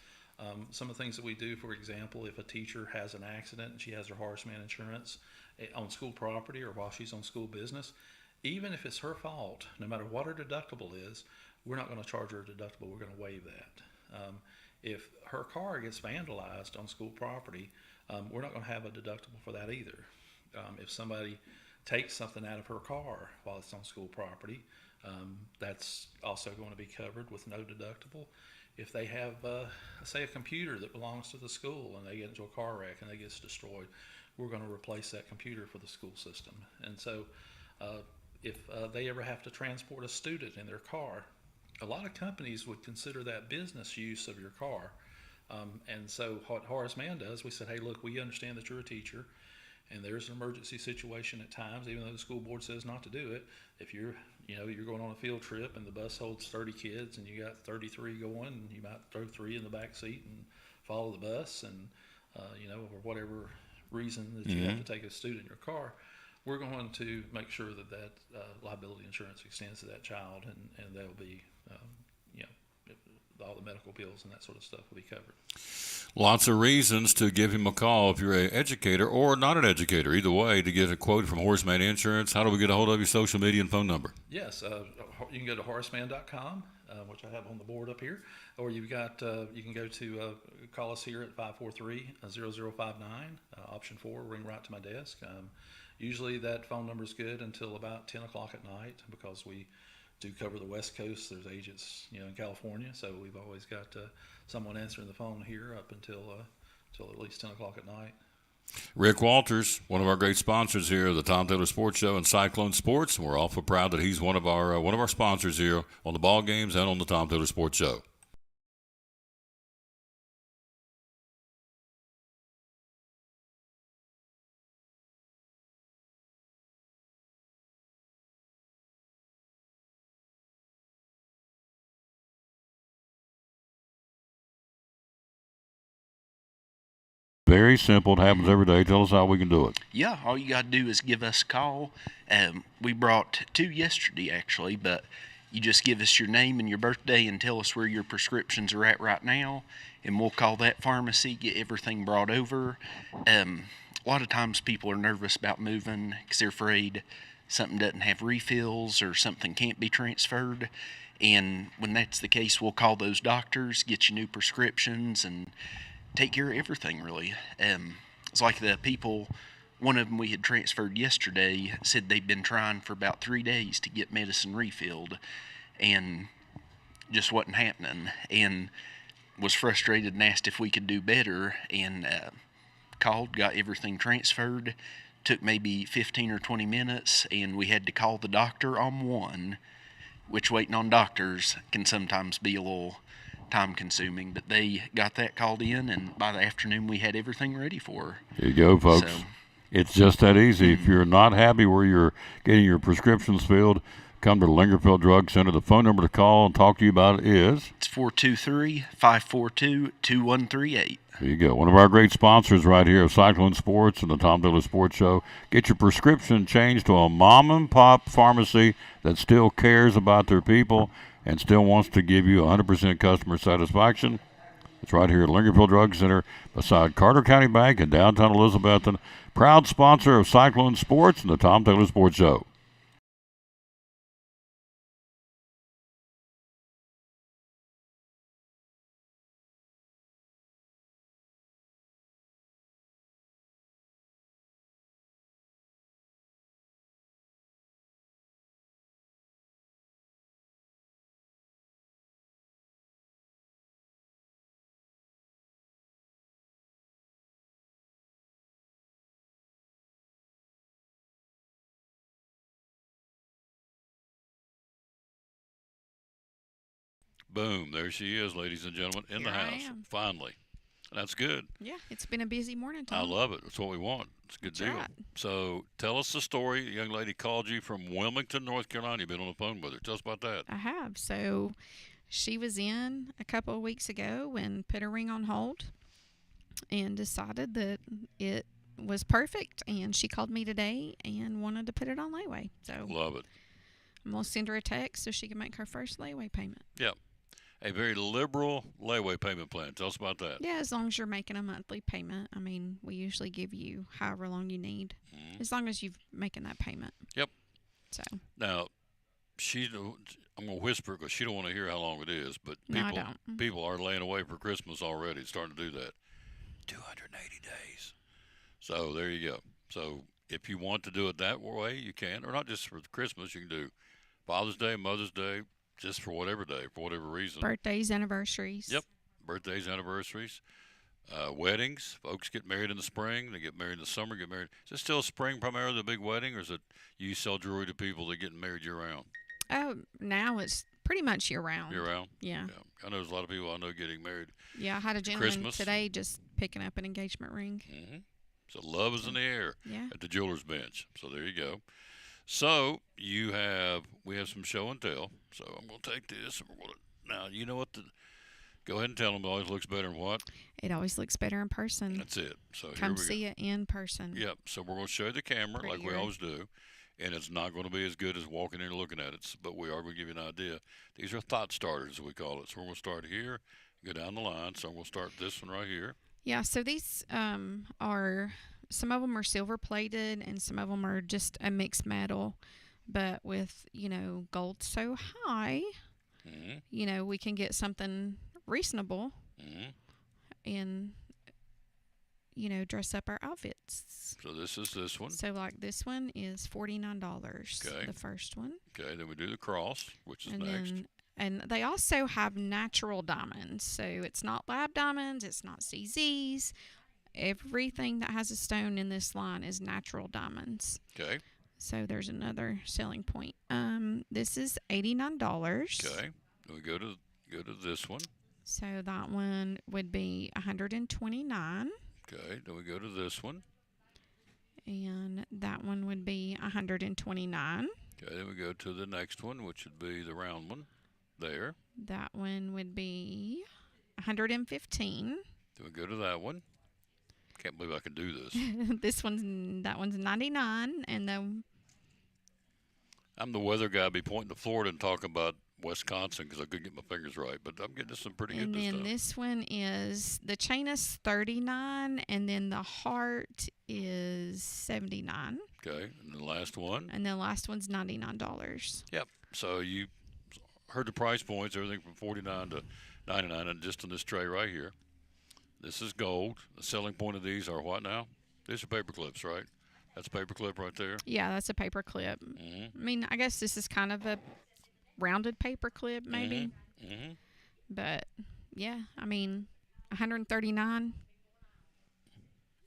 Some of the things that we do, for example, if a teacher has an accident and she has her Horace Mann insurance on school property or while she's on school business, even if it's her fault, no matter what her deductible is, we're not going to charge her a deductible. We're going to waive that. If her car gets vandalized on school property, we're not going to have a deductible for that either. If somebody takes something out of her car while it's on school property, that's also going to be covered with no deductible. If they have, say, a computer that belongs to the school and they get into a car wreck and it gets destroyed, we're going to replace that computer for the school system. And so if they ever have to transport a student in their car, a lot of companies would consider that business use of your car. And so what Horace Mann does, we said, hey, look, we understand that you're a teacher and there's an emergency situation at times, even though the school board says not to do it. If you're going on a field trip and the bus holds 30 kids and you got 33 going, and you might throw 3 in the back seat and follow the bus, and for whatever reason that you have to take a student in your car, we're going to make sure that liability insurance extends to that child, and there'll be all the medical bills and that sort of stuff will be covered. Lots of reasons to give him a call if you're an educator or not an educator. Either way, to get a quote from Horace Mann Insurance. How do we get a hold of you? Social media and phone number? Yes, you can go to horacemann.com, which I have on the board up here, or you can go to call us here at 543-0059, option 4, ring right to my desk. Usually that phone number is good until about 10 o'clock at night because we do cover the West Coast. There's agents, in California, so we've always got someone answering the phone here up until till at least 10 o'clock at night. Rick Walters, one of our great sponsors here, the Tom Taylor Sports Show and Cyclone Sports, and we're awful proud that he's one of our sponsors here on the ball games and on the Tom Taylor Sports Show. Very simple. It happens every day. Tell us how we can do it. Yeah, all you got to do is give us a call. We brought 2 yesterday, actually, but you just give us your name and your birthday and tell us where your prescriptions are at right now, and we'll call that pharmacy, get everything brought over. A lot of times people are nervous about moving because they're afraid something doesn't have refills or something can't be transferred. And when that's the case, we'll call those doctors, get you new prescriptions, and take care of everything, really. It's like the people, one of them we had transferred yesterday, said they'd been trying for about 3 days to get medicine refilled and just wasn't happening, and was frustrated and asked if we could do better, and called, got everything transferred. Took maybe 15 or 20 minutes, and we had to call the doctor on one, which waiting on doctors can sometimes be a little time consuming, but they got that called in, and by the afternoon we had everything ready for her. Here you go, folks. So, it's just that easy. If you're not happy where you're getting your prescriptions filled, come to the Lingerfield Drug Center. The phone number to call and talk to you about it is? It's 423-542-2138. There you go. One of our great sponsors right here of Cyclone Sports and the Tom Taylor Sports Show. Get your prescription changed to a mom-and-pop pharmacy that still cares about their people and still wants to give you 100% customer satisfaction. It's right here at Lingerfield Drug Center beside Carter County Bank in downtown Elizabethton. Proud sponsor of Cyclone Sports and the Tom Taylor Sports Show. Boom, there she is, ladies and gentlemen, in the house, finally. That's good. Yeah, it's been a busy morning, Tom. I love it. That's what we want. It's a good deal. Right. So tell us the story. A young lady called you from Wilmington, North Carolina. You've been on the phone with her. Tell us about that. I have. So she was in a couple of weeks ago and put her ring on hold and decided that it was perfect, and she called me today and wanted to put it on layaway. So love it. I'm going to send her a text so she can make her first layaway payment. Yep. A very liberal layaway payment plan. Tell us about that. Yeah, as long as you're making a monthly payment. I mean, we usually give you however long you need, as long as you're making that payment. Yep. So now, I'm going to whisper because she don't want to hear how long it is, but No, I don't. people are laying away for Christmas already. It's starting to do that. 280 days. So there you go. So if you want to do it that way, you can, or not just for Christmas. You can do Father's Day, Mother's Day, just for whatever day, for whatever reason. Birthdays, anniversaries. Yep. Birthdays, anniversaries, weddings. Folks get married in the spring. They get married in the summer. Get married. Is it still spring primarily the big wedding, or is it you sell jewelry to people that get married year round? Oh, now it's pretty much year round. Year round. Yeah. I know there's a lot of people I know getting married. Yeah, I had a gentleman Christmas. today just picking up an engagement ring. Mm-hmm. So love is in the air at the jeweler's bench. So there you go. So we have some show and tell. So I'm going to take this. And now, you know what? Go ahead and tell them it always looks better in what? It always looks better in person. That's it. So Come here we see go. it in person. Yep. So we're going to show you the camera like we Prettier. always do. And it's not going to be as good as walking in and looking at it, but we are going to give you an idea. These are thought starters, as we call it. So we're going to start here, go down the line. So I'm going to start this one right here. Yeah, so these are, some of them are silver plated and some of them are just a mixed metal. But with, gold so high, we can get something reasonable and, dress up our outfits. So this is this one. So like this one is $49, Okay. the first one. Okay, then we do the cross, which is And next. And they also have natural diamonds. So it's not lab diamonds, it's not CZs. everything that has a stone in this line is natural diamonds. Okay. So there's another selling point. This is $89. Okay. Then we go to this one. So that one would be $129. Okay. Then we go to this one. And that one would be $129. Okay. Then we go to the next one, which would be the round one. There. That one would be $115. Then we go to that one. Can't believe I can do this. That one's $99, and then I'm the weather guy. I'd be pointing to Florida and talking about Wisconsin because I couldn't get my fingers right, but I'm getting some pretty good and then stuff. this one is the chain is $39, and then the heart is $79. Okay, and the last one. And the last one's $99. Yep. So you heard the price points, everything from $49 to $99, and just on this tray right here. This is gold. The selling point of these are what now? These are paper clips, right? That's a paper clip right there. Yeah, that's a paper clip. Mm-hmm. I mean, I guess this is kind of a rounded paper clip, maybe. Mm-hmm. But yeah, I mean, $139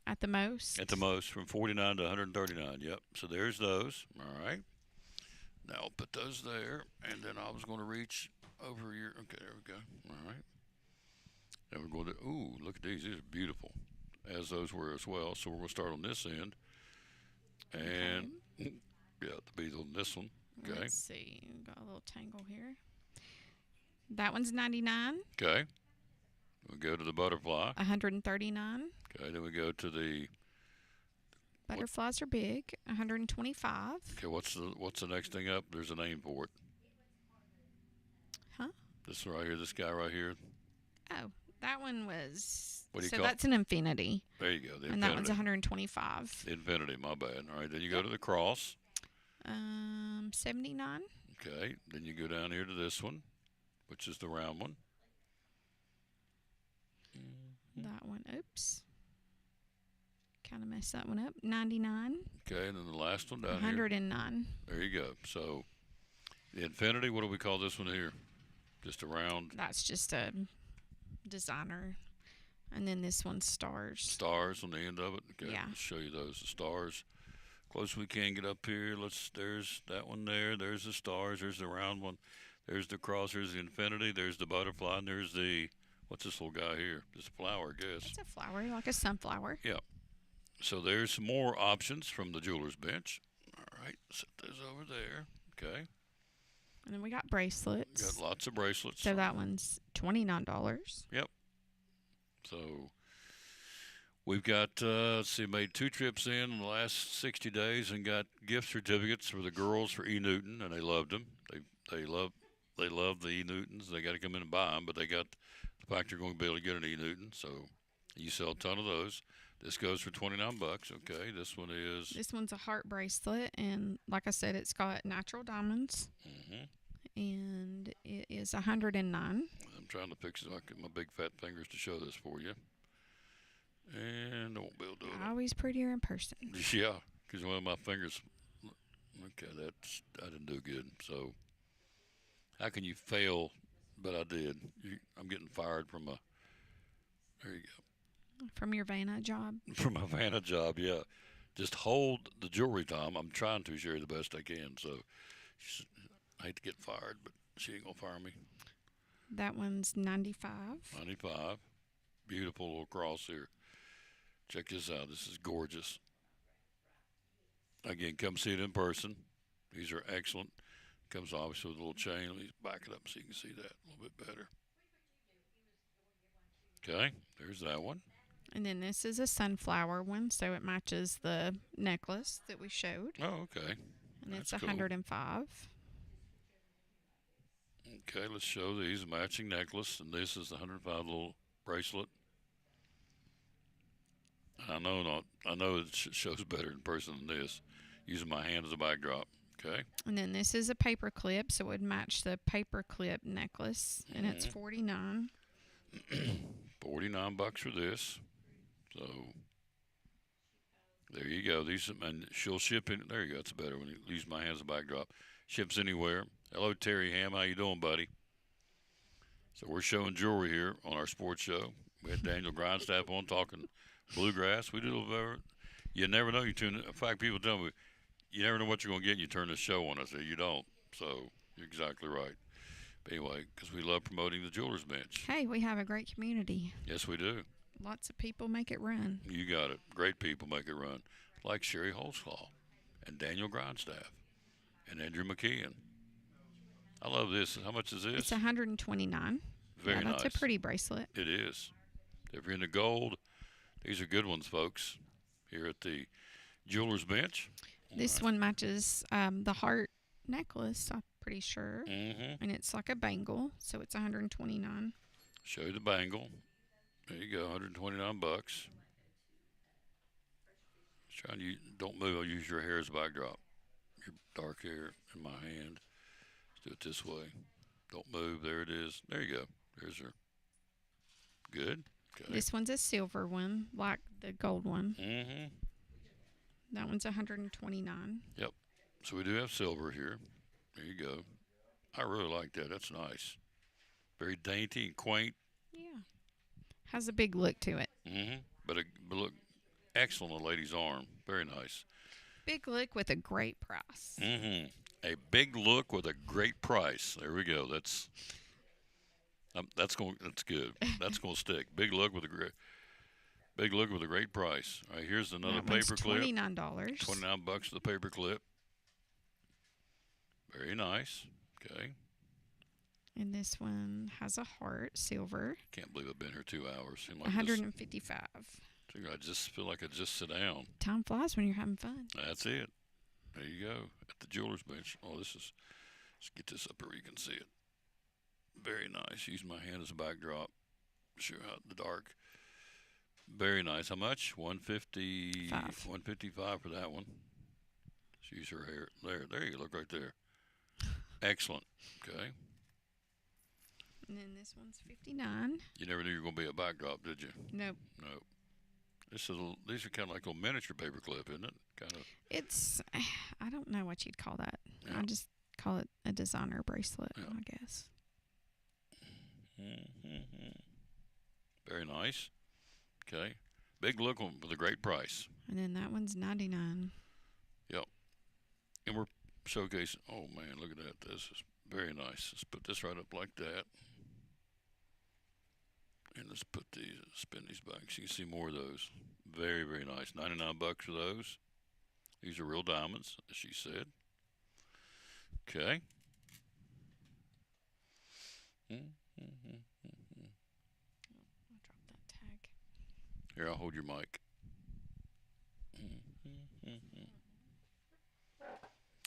at the most. At the most, from $49 to $139. Yep. So there's those. All right. Now I'll put those there, and then I was going to reach over here. Okay, there we go. All right. And we're going to, ooh, look at these. These are beautiful, as those were as well. So we're going to start on this end. And, yeah, to be on this one. Okay. Let's see. Got a little tangle here. That one's $99. Okay. We go to the butterfly. $139. Okay, then we go to the Butterflies are big. $125. Okay, what's the next thing up? There's a name for it. Huh? This right here, this guy right here. Oh, that one was. What do you so call that's an infinity. There you go. The and infinity. that one's $125. The infinity, my bad. All right, then you go to the cross. $79. Okay, then you go down here to this one, which is the round one. That one, oops. Kind of messed that one up. $99. Okay, and then the last one down $109. here. There you go. So the infinity, what do we call this one here? Just a round. That's just a designer. And then this one's stars. Stars on the end of it. Okay, Yeah. let's show you those. The stars. Close we can get up here. There's that one there. There's the stars. There's the round one. There's the cross. There's the infinity. There's the butterfly. And there's the, what's this little guy here? Just a flower, I guess. It's a flower, like a sunflower. Yeah. So there's some more options from the jeweler's bench. All right, set those over there. Okay. And then we got bracelets. Got lots of bracelets. So that one's $29. Yep. So we've got, let's see, made 2 trips in the last 60 days and got gift certificates for the girls for E. Newton, and they loved them. They love the E. Newtons. They got to come in and buy them, but they got the fact they're going to be able to get an E. Newton. So you sell a ton of those. This goes for $29. Okay, this one is. This one's a heart bracelet, and like I said, it's got natural diamonds. Mm-hmm. And it is $109. I'm trying to fix my big fat fingers to show this for you. And I won't be able to do it. Always prettier in person. Yeah, because one of my fingers. Okay, I didn't do good. So how can you fail? But I did. I'm getting fired from a. There you go. From your Vanna job? From my Vanna job, yeah. Just hold the jewelry, Tom. I'm trying to, Sherry, the best I can. So I hate to get fired, but she ain't going to fire me. That one's $95. 95. Beautiful little cross here. Check this out. This is gorgeous. Again, come see it in person. These are excellent. Comes obviously with a little chain. Let me back it up so you can see that a little bit better. Okay, there's that one. And then this is a sunflower one, so it matches the necklace that we showed. Oh, okay. And That's it's cool. $105. Okay, let's show these. Matching necklace, and this is the $105 little bracelet. I know it shows better in person than this, using my hand as a backdrop. Okay. And then this is a paper clip, so it would match the paper clip necklace, and it's $49. $49 for this. So there you go. These, and she'll ship in. There you go. That's a better one. Use my hand as a backdrop. Ships anywhere. Hello, Terry Ham. How you doing, buddy? So we're showing jewelry here on our sports show. We had Daniel Grindstaff on talking bluegrass. We do a little bit. You never know. You tune. In fact, people tell me you never know what you're going to get. And you turn this show on. I say you don't. So you're exactly right. But anyway, because we love promoting the Jewelers Bench. Hey, we have a great community. Yes, we do. Lots of people make it run. You got it. Great people make it run, like Sherry Holzclaw and Daniel Grindstaff and Andrew McKeon. I love this. How much is this? It's $129. Very That's nice. a pretty bracelet. It is. If you're into gold, these are good ones, folks. Here at the Jewelers Bench. This one matches the heart necklace, I'm pretty sure. Mm-hmm. And it's like a bangle, so it's $129. Show you the bangle. There you go, $129. Trying to don't move. I'll use your hair as a backdrop. Your dark hair in my hand. Let's do it this way. Don't move. There it is. There you go. There's her. Good. Okay. This one's a silver one, like the gold one. Mm-hmm. That one's $129. Yep. So we do have silver here. There you go. I really like that. That's nice. Very dainty and quaint. Yeah. Has a big look to it. Mm-hmm. But look excellent on a lady's arm. Very nice. Big look with a great price. Mm-hmm. A big look with a great price. There we go. That's good. That's going to stick. Big look with a great price. All right, here's another paper clip. $29. $29 for the paper clip. Very nice. Okay. And this one has a heart, silver. Can't believe I've been here 2 hours. Seemed like $155. I just feel like I just sit down. Time flies when you're having fun. That's it. There you go. At the Jewelers Bench. Oh, let's get this up here you can see it. Very nice. Use my hand as a backdrop. Show out the dark. Very nice. How much? $155. $155 for that one. Let's use her hair. There you look right there. Excellent. Okay. And then this one's $59. You never knew you were going to be a backdrop, did you? Nope. Nope. These are kind of like a little miniature paperclip, isn't it? Kind of. It's, I don't know what you'd call that. Yeah. I just call it a designer bracelet, Yeah. I guess. Mm-hmm. Very nice. Okay. Big look one with a great price. And then that one's $99. Yep. And we're showcasing. Oh, man, look at that. This is very nice. Let's put this right up like that. And let's spin these back so you can see more of those. Very, very nice. $99 for those. These are real diamonds, as she said. Okay. I dropped that tag. Here, I'll hold your mic.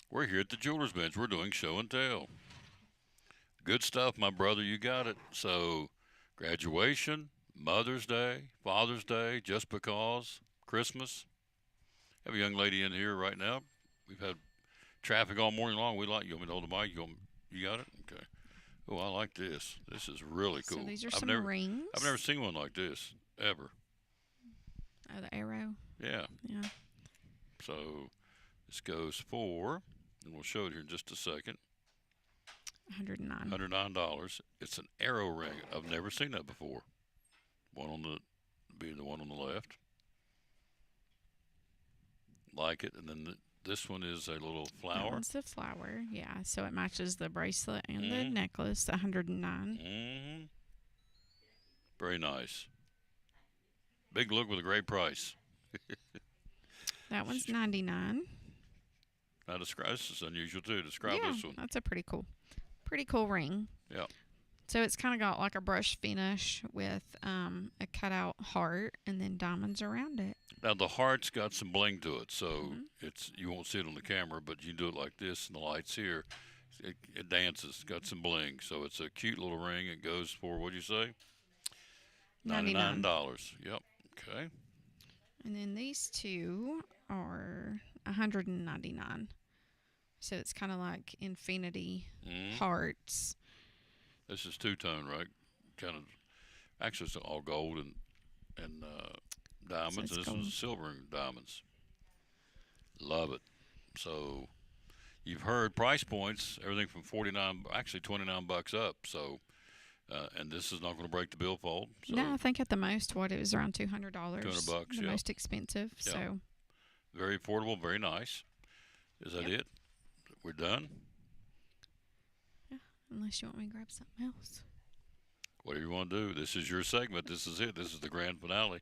We're here at the Jewelers Bench. We're doing show and tell. Good stuff, my brother. You got it. So, graduation, Mother's Day, Father's Day, just because, Christmas. I have a young lady in here right now. We've had traffic all morning long. You want me to hold the mic? You got it? Okay. Oh, I like this. This is really cool. So these are some rings. I've never seen one like this, ever. Oh, the arrow? Yeah. Yeah. So this goes for, and we'll show it here in just a second. $109. $109. It's an arrow ring. I've never seen that before. The one on the left. Like it. And then this one is a little flower. That one's the flower, yeah. So it matches the bracelet and the necklace, $109. Mm-hmm. Very nice. Big look with a great price. That one's $99. Now this is unusual too. Describe Yeah, this one. that's a pretty cool ring. Yeah. So it's kind of got like a brush finish with a cutout heart and then diamonds around it. Now the heart's got some bling to it, so you won't see it on the camera, but you do it like this, and the lights here, it dances. It's got some bling, so it's a cute little ring. It goes for, what'd you say? $99. Yep. Okay. And then these two are $199. So it's kind of like infinity hearts. This is two-tone, right? Kind of. Actually, it's all gold and diamonds. So And this gold. is silver and diamonds. Love it. So you've heard price points, everything from $49, actually $29 up. So And this is not going to break the billfold. So No, I think at the most, it was around $200. $200, the yeah. most expensive. Yeah. So very affordable, very nice. Is that it? We're done? unless you want me to grab something else. Whatever you want to do. This is your segment. This is it. This is the grand finale.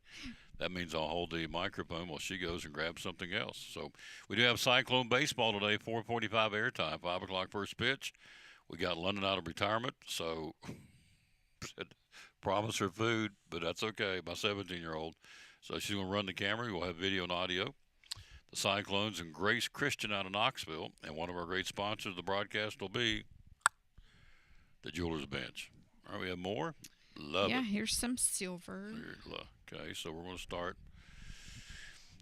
That means I'll hold the microphone while she goes and grabs something else. So we do have Cyclone baseball today, 4:45 airtime, 5 o'clock first pitch. We got London out of retirement, so promise her food, but that's okay. My 17-year-old. So she's going to run the camera. We'll have video and audio. The Cyclones and Grace Christian out of Knoxville. And one of our great sponsors of the broadcast will be the Jewelers Bench. All right, we have more. Love it. Yeah, here's some silver. Okay, so we're going to start.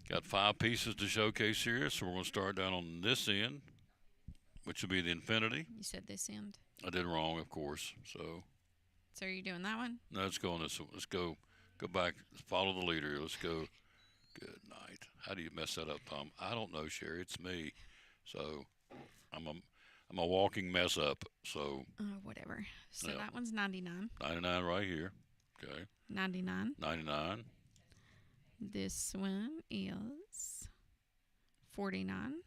Got 5 pieces to showcase here, so we're going to start down on this end, which will be the Infinity. You said this end. I did wrong, of course. So are you doing that one? no, let's go on this one. Let's go back. Let's follow the leader here. Let's go. Good night. How do you mess that up, Tom? I don't know, Sherry. It's me. So I'm a walking mess up. So Whatever. So Yeah. that one's 99. 99 right here. Okay. 99. 99. This one is 49.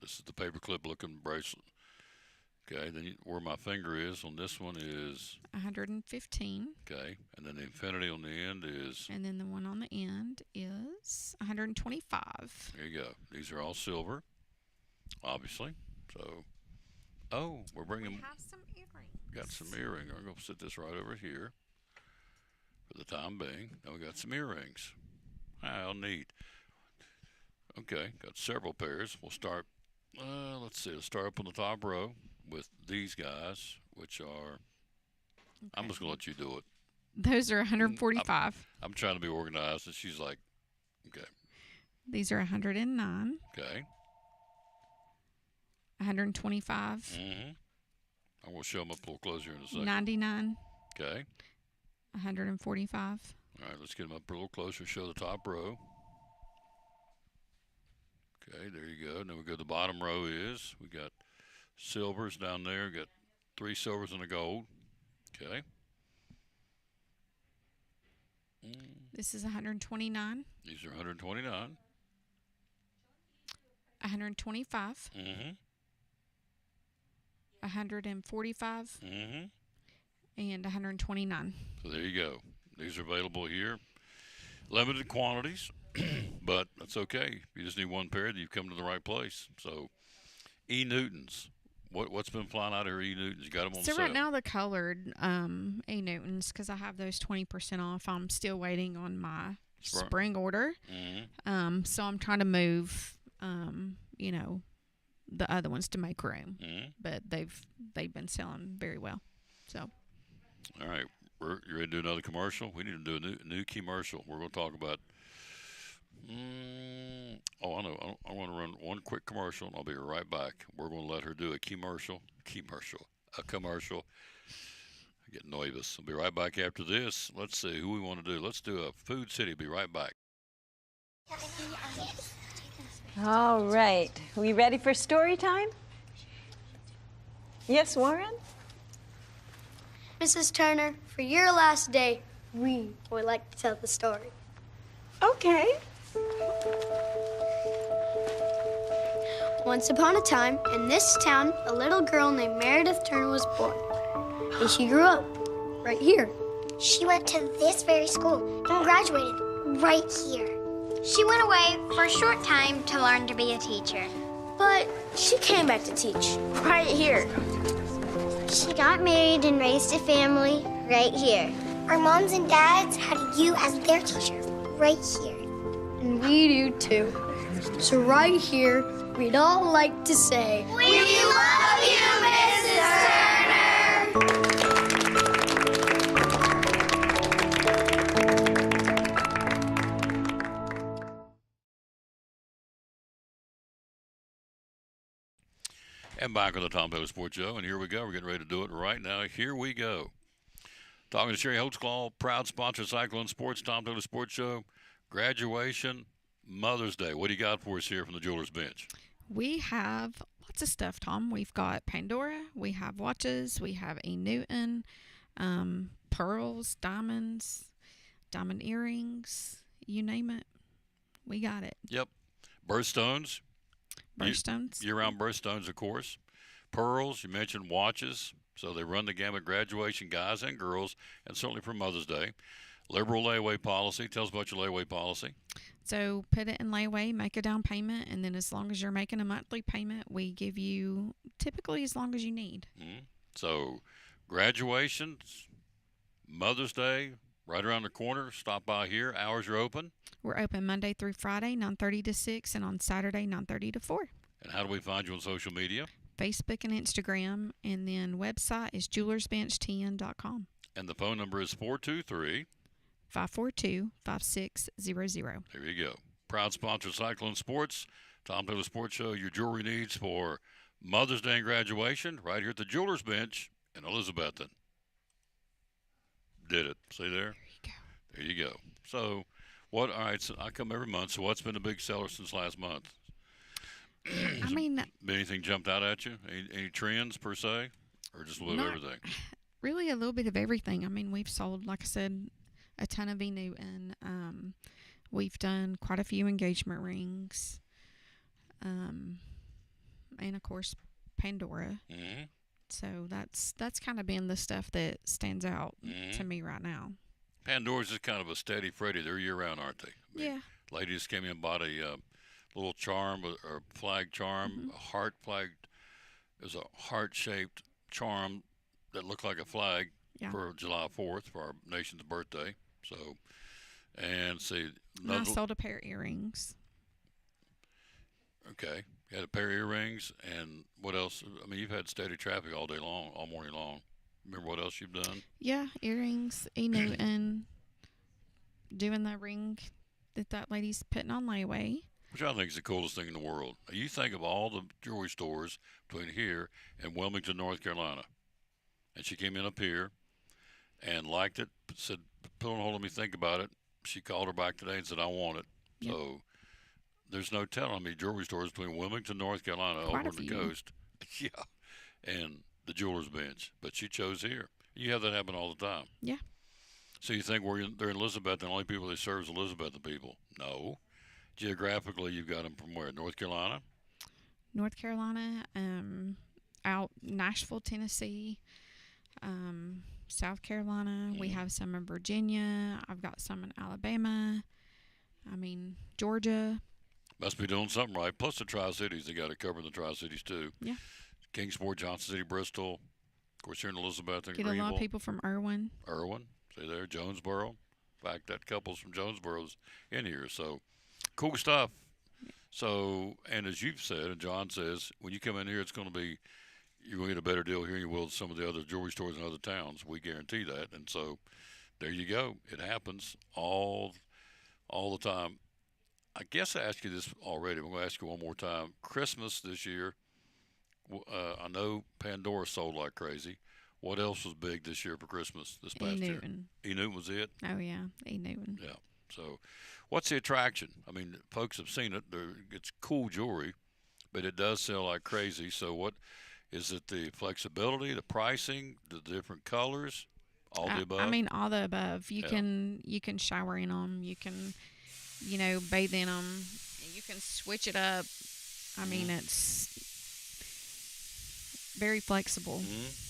This is the paperclip looking bracelet. Okay. Then where my finger is on this one is 115. okay, and then the Infinity on the end is. And then the one on the end is 125. There you go. These are all silver, obviously. So, we're bringing. We have some earrings. Got some earrings. I'm going to sit this right over here for the time being. Now we got some earrings. How neat. Okay, got several pairs. We'll start. Let's see. Let's start up on the top row with these guys, which are. Okay. I'm just going to let you do it. Those are 145. I'm trying to be organized, and she's like, okay. These are 109. Okay. 125. Mm-hmm. I'm going to show them up a little closer in a second. 99. Okay. 145. All right, let's get them up a little closer. Show the top row. Okay, there you go. And then we go to the bottom row is, we got silvers down there. We got 3 silvers and a gold. Okay. This is 129. These are 129. 125. Mm-hmm. 145. Mm-hmm. And 129. So there you go. These are available here. Limited quantities, but that's okay. If you just need one pair, you've come to the right place. So, E. Newtons. What's been flying out of here, E. Newtons? You got them on So sale. right now the colored A Newtons, because I have those 20% off. I'm still waiting on my spring order. Mm-hmm. So I'm trying to move, the other ones to make room. Mm-hmm. But they've been selling very well. So. All right. You ready to do another commercial? We need to do a new commercial. We're going to talk about. I know. I want to run one quick commercial, and I'll be right back. We're going to let her do a commercial. I get nervous. I'll be right back after this. Let's see who we want to do. Let's do a Food City. Be right back. All right. We ready for story time? Yes, Warren? Mrs. Turner, for your last day, we would like to tell the story. Okay. Once upon a time, in this town, a little girl named Meredith Turner was born. And she grew up right here. She went to this very school and graduated right here. She went away for a short time to learn to be a teacher. But she came back to teach right here. She got married and raised a family right here. Our moms and dads had you as their teacher right here. And we do too. So right here, we'd all like to say, We love you, Mrs. Turner! And back on the Tom Taylor Sports Show, and here we go. We're getting ready to do it right now. Here we go. Talking to Sherry Holtzclaw, proud sponsor of Cyclone Sports, Tom Taylor Sports Show, graduation, Mother's Day. What do you got for us here from the Jewelers Bench? We have lots of stuff, Tom. We've got Pandora. We have watches. We have E. Newton. pearls, diamonds, diamond earrings, you name it. We got it. Yep. Birthstones. Birthstones. Year-round birthstones, of course. Pearls. You mentioned watches. So they run the gamut, graduation, guys and girls, and certainly for Mother's Day. Liberal layaway policy. Tell us about your layaway policy. So put it in layaway, make a down payment, and then as long as you're making a monthly payment, we give you typically as long as you need. Mm-hmm. So graduations, Mother's Day, right around the corner. Stop by here. Hours are open. We're open Monday through Friday, 9:30 to 6, and on Saturday, 9:30 to 4. And how do we find you on social media? Facebook and Instagram, and then website is jewelersbench10.com. And the phone number is 542-5600. There you go. Proud sponsor of Cyclone Sports. Tom Taylor Sports Show, your jewelry needs for Mother's Day and graduation, right here at the Jewelers Bench in Elizabethton. Did it. See there? There you go. So, all right, so I come every month, so what's been the big seller since last month? I mean, anything jumped out at you? Any trends per se, or just a little of everything? Really, a little bit of everything. I mean, we've sold, like I said, a ton of Newton. We've done quite a few engagement rings, and of course, Pandora. Mm-hmm. So that's kind of been the stuff that stands out to me right now. Pandora's just kind of a steady Freddy. They're year round, aren't they? I mean, yeah. Ladies came in and bought a little charm or flag charm, a heart flag. It was a heart-shaped charm that looked like a flag for July 4th, for our nation's birthday. So, and see. I sold a pair of earrings. Okay. You had a pair of earrings, and what else? I mean, you've had steady traffic all day long, all morning long. Remember what else you've done? Yeah, earrings, Newton, doing the ring that lady's putting on layaway. Which I think is the coolest thing in the world. You think of all the jewelry stores between here and Wilmington, North Carolina. And she came in up here and liked it, said, put on hold, let me think about it. She called her back today and said, I want it. Yep. So there's no telling how many jewelry stores between Wilmington, North Carolina, over on the coast. Yeah. And the Jeweler's Bench. But she chose here. You have that happen all the time. Yeah. So you think they're in Elizabeth, and the only people they serve is Elizabethton people. No. Geographically, you've got them from where? North Carolina? North Carolina, out Nashville, Tennessee, South Carolina. We have some in Virginia. I've got some in Alabama. I mean, Georgia. Must be doing something right. Plus the Tri-Cities. They got it covered in the Tri-Cities, too. Yeah. Kingsport, Johnson City, Bristol. Of course, here in Elizabeth and Get Greenville. a lot of people from Irwin. See there, Jonesboro. In fact, that couple's from Jonesboro's in here. So, cool stuff. So, and as you've said, and John says, when you come in here, it's going to be, you're going to get a better deal here than you will at some of the other jewelry stores in other towns. We guarantee that. And so, there you go. It happens all the time. I guess I asked you this already. I'm going to ask you one more time. Christmas this year, I know Pandora sold like crazy. What else was big this year for Christmas this past year? Newton was it? Oh, yeah, Newton. Yeah. So what's the attraction? I mean, folks have seen it. It's cool jewelry, but it does sell like crazy. So what is it, the flexibility, the pricing, the different colors, all the above? I mean, all the above. You can shower in them. You can, bathe in them. You can switch it up. I mean, it's very flexible. Mm-hmm.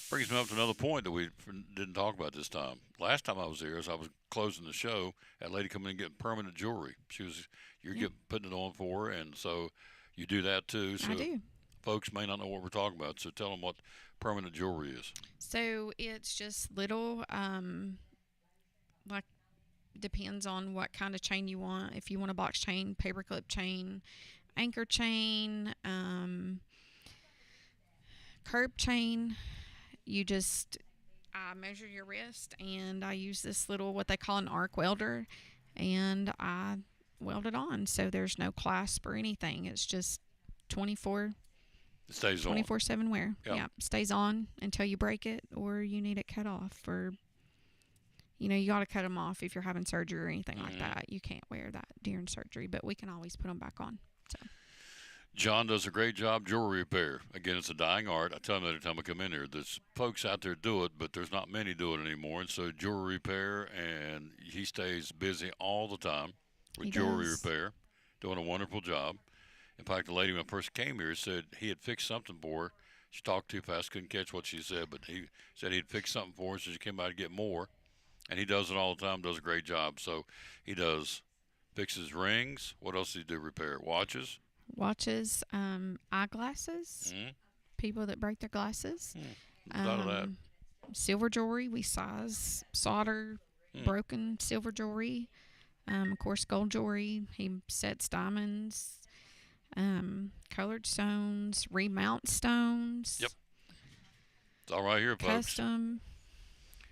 Brings me up to another point that we didn't talk about this time. Last time I was here, as I was closing the show, that lady come in and get permanent jewelry. You're putting it on for her, and so you do that too. So I do. Folks may not know what we're talking about, so tell them what permanent jewelry is. So it's just little, depends on what kind of chain you want. If you want a box chain, paperclip chain, anchor chain, curb chain. I measure your wrist, and I use this little, what they call an arc welder, and I weld it on. So there's no clasp or anything. It's just 24/7 wear. Yep. Yeah, stays on until you break it or you need it cut off, or you got to cut them off if you're having surgery or anything like that. You can't wear that during surgery, but we can always put them back on. So. John does a great job jewelry repair. Again, it's a dying art. I tell them every time I come in here. There's folks out there do it, but there's not many do it anymore. And so jewelry repair, and he stays busy all the time with He jewelry does. repair, doing a wonderful job. In fact, the lady when I first came here said he had fixed something for her. She talked too fast, couldn't catch what she said, but he said he'd fixed something for her, so she came by to get more. And he does it all the time, does a great job. So he fixes rings. What else does he do? Repair watches. Watches, eyeglasses, people that break their glasses. A lot of that. Silver jewelry, we size, solder, broken silver jewelry. Of course, gold jewelry. He sets diamonds, colored stones, remount stones. Yep. It's all right here, folks. Custom.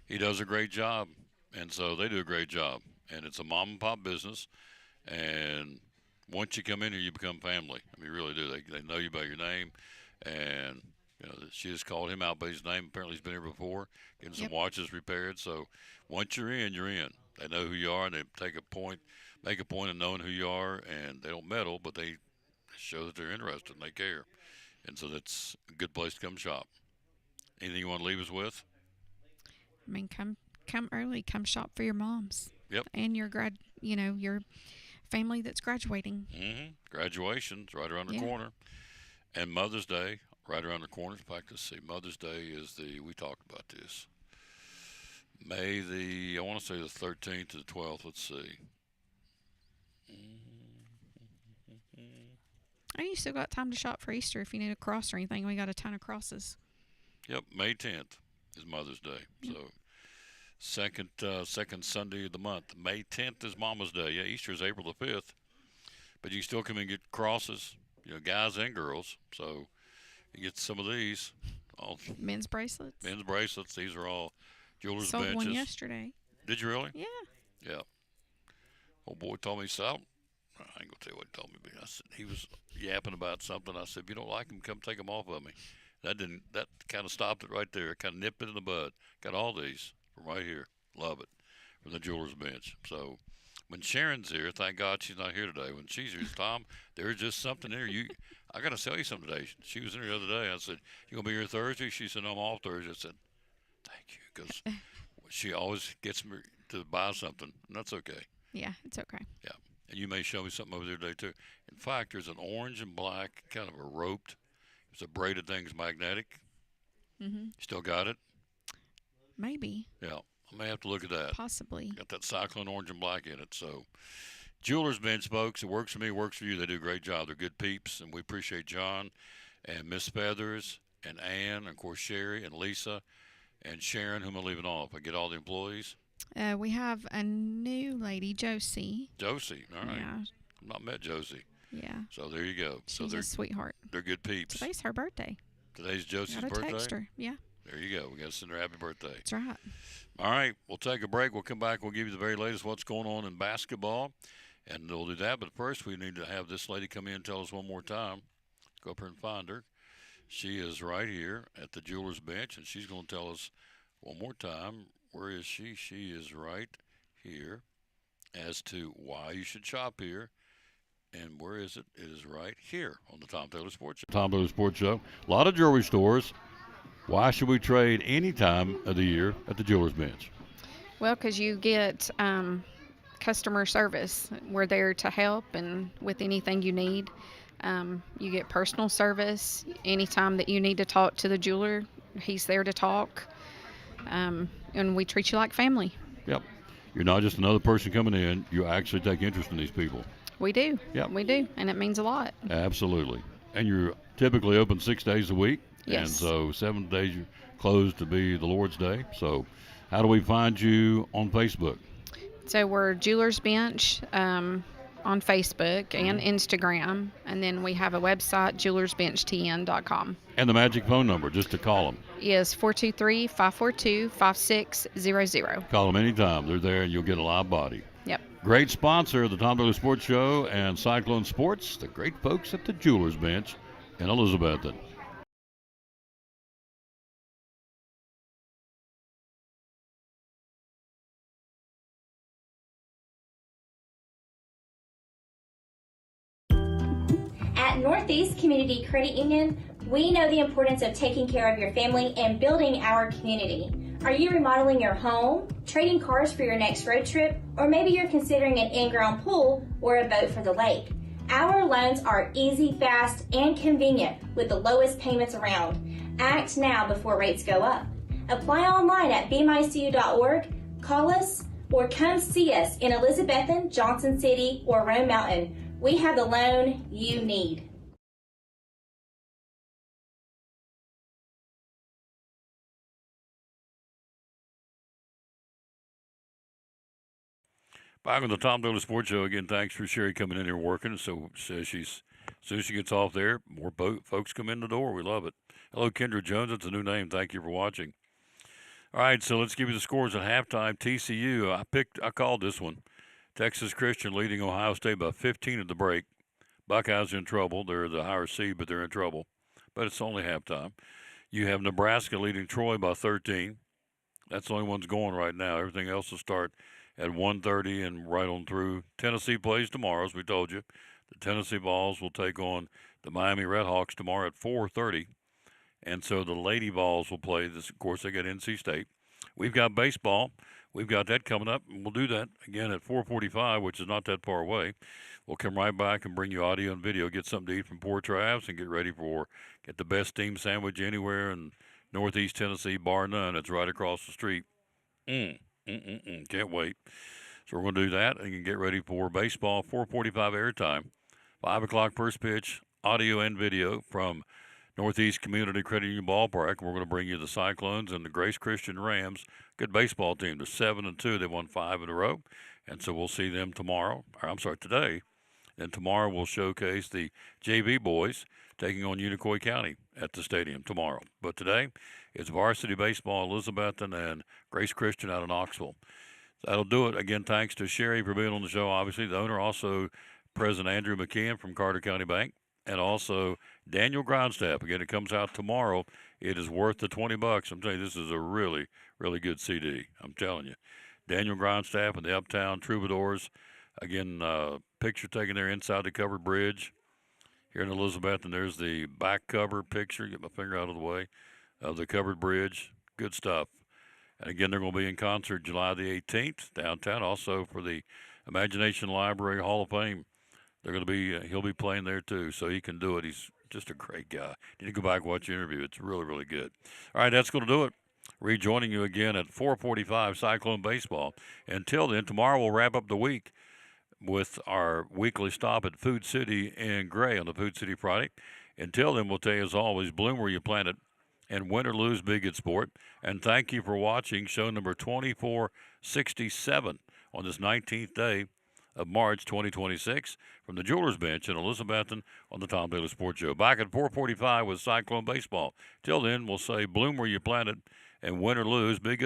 He does a great job, and so they do a great job. And it's a mom and pop business, and once you come in here, you become family. I mean, you really do. They know you by your name, and she just called him out by his name. Apparently, he's been here before, getting some watches repaired. So once you're in, you're in. They know who you are, and they make a point of knowing who you are, and they don't meddle, but they show that they're interested and they care. And so that's a good place to come shop. Anything you want to leave us with? I mean, come early. Come shop for your moms. Yep. And your your family that's graduating. Graduation's right around the corner, and Mother's Day right around the corner. In fact, let's see. Mother's Day is we talked about this. May I want to say the 13th to the 12th. Let's see. Oh, you still got time to shop for Easter if you need a cross or anything. We got a ton of crosses. Yep, May 10th is Mother's Day. Yep. So second Sunday of the month. May 10th is Mama's Day. Yeah, Easter is April the 5th. But you can still come and get crosses, guys and girls. So you get some of these. All men's bracelets. Men's bracelets. These are all Jewelers Sold Benches. one yesterday. Did you really? Yeah. Yeah. Old boy told me something. I ain't gonna tell you what he told me, but I said he was yapping about something. I said, if you don't like them, come take them off of me. That kind of stopped it right there. Kind of nipped it in the bud. Got all these from right here. Love it. From the Jewelers Bench. So when Sharon's here, thank God she's not here today. When she's here, Tom, there's just something there. I got to sell you something today. She was in here the other day. I said, you going to be here Thursday? She said, no, I'm off Thursday. I said, thank you, because she always gets me to buy something, and that's okay. Yeah, it's okay. Yeah. And you may show me something over there today, too. In fact, there's an orange and black, kind of a roped. It's a braided thing. It's magnetic. Still got it? Maybe. Yeah. I may have to look at that. Possibly. Got that cyclone orange and black in it. So, Jewelers Bench, folks. It works for me, works for you. They do a great job. They're good peeps, and we appreciate John and Miss Feathers and Ann, and, of course, Sherry and Lisa and Sharon, whom I'm leaving off. I get all the employees. We have a new lady, Josie. Josie. All right. Yeah. I've not met Josie. Yeah. So there you go. She's a sweetheart. They're good peeps. Today's her birthday. Today's Josie's Gotta birthday? text her. Yeah. There you go. We got to send her happy birthday. That's right. All right. We'll take a break. We'll come back. We'll give you the very latest what's going on in basketball. And we'll do that. But first, we need to have this lady come in and tell us one more time. Go up here and find her. She is right here at the Jewelers Bench, and she's going to tell us one more time. Where is she? She is right here as to why you should shop here. And where is it? It is right here on the Tom Taylor Sports Show. Tom Taylor Sports Show. A lot of jewelry stores. Why should we trade any time of the year at the Jewelers Bench? Well, because you get customer service. We're there to help and with anything you need. You get personal service. Anytime that you need to talk to the jeweler, he's there to talk. And we treat you like family. Yep. You're not just another person coming in. You actually take interest in these people. We do. Yep. We do. And it means a lot. Absolutely. And you're typically open 6 days a week. Yes. And so 7 days you're closed to be the Lord's Day. So how do we find you on Facebook? So we're Jewelers Bench on Facebook and Instagram. And then we have a website, jewelersbenchtn.com. And the magic phone number, just to call them. Is 423-542-5600. Call them anytime. They're there and you'll get a live body. Yep. Great sponsor of the Tom Taylor Sports Show and Cyclone Sports, the great folks at the Jewelers Bench in Elizabethton. At At Northeast Community Credit Union, we know the importance of taking care of your family and building our community. Are you remodeling your home, trading cars for your next road trip, or maybe you're considering an in-ground pool or a boat for the lake? Our loans are easy, fast, and convenient with the lowest payments around. Act now before rates go up. Apply online at bmycu.org, call us, or come see us in Elizabethton, Johnson City, or Rome Mountain. We have the loan you need. Back on the Tom Dillon Sports Show again. Thanks for Sherry coming in here working. So says as soon as she gets off there, more folks come in the door. We love it. Hello, Kendra Jones. That's a new name. Thank you for watching. All right, so let's give you the scores at halftime. TCU, I called this one. Texas Christian leading Ohio State by 15 at the break. Buckeyes in trouble. They're the higher seed, but they're in trouble. But it's only halftime. You have Nebraska leading Troy by 13. That's the only one's going right now. Everything else will start at 1:30 and right on through. Tennessee plays tomorrow, as we told you. The Tennessee Vols will take on the Miami Redhawks tomorrow at 4:30. And so the Lady Vols will play this. Of course, they got NC State. We've got baseball. We've got that coming up, and we'll do that again at 4:45, which is not that far away. We'll come right back and bring you audio and video, get something to eat from Port Travis, and get ready for get the best steam sandwich anywhere in Northeast Tennessee, bar none. It's right across the street. Can't wait. So we're going to do that and get ready for baseball. 4:45 airtime, 5 o'clock first pitch, audio and video from Northeast Community Credit Union Ballpark. We're going to bring you the Cyclones and the Grace Christian Rams. Good baseball team. They're 7-2. They won 5 in a row, and so we'll see them today. And tomorrow we'll showcase the JV boys taking on Unicoi County at the stadium tomorrow. But today it's varsity baseball, Elizabethton and Grace Christian out of Knoxville. That'll do it. Again, thanks to Sherry for being on the show, obviously. The owner, also President Andrew McKeon from Carter County Bank, and also Daniel Grindstaff. Again, it comes out tomorrow. It is worth the $20. I'm telling you, this is a really, really good CD. I'm telling you. Daniel Grindstaff and the Uptown Troubadours. Again, picture taken there inside the covered bridge here in Elizabeth, and there's the back cover picture. Get my finger out of the way of the covered bridge. Good stuff. And again, they're going to be in concert July the 18th downtown. Also for the Imagination Library Hall of Fame, they're going to be. He'll be playing there too, so he can do it. He's just a great guy. You need to go back and watch the interview. It's really, really good. All right, that's going to do it. Rejoining you again at 4:45 Cyclone Baseball. Until then, tomorrow we'll wrap up the week with our weekly stop at Food City in Gray on the Food City Friday. Until then, we'll tell you as always, bloom where you plant it, and win or lose, be good sport. And thank you for watching show number 2467 on this 19th day of March 2026 from the Jewelers Bench in Elizabethton on the Tom Dillon Sports Show. Back at 4:45 with Cyclone Baseball. Till then, we'll say bloom where you plant it, and win or lose, be good.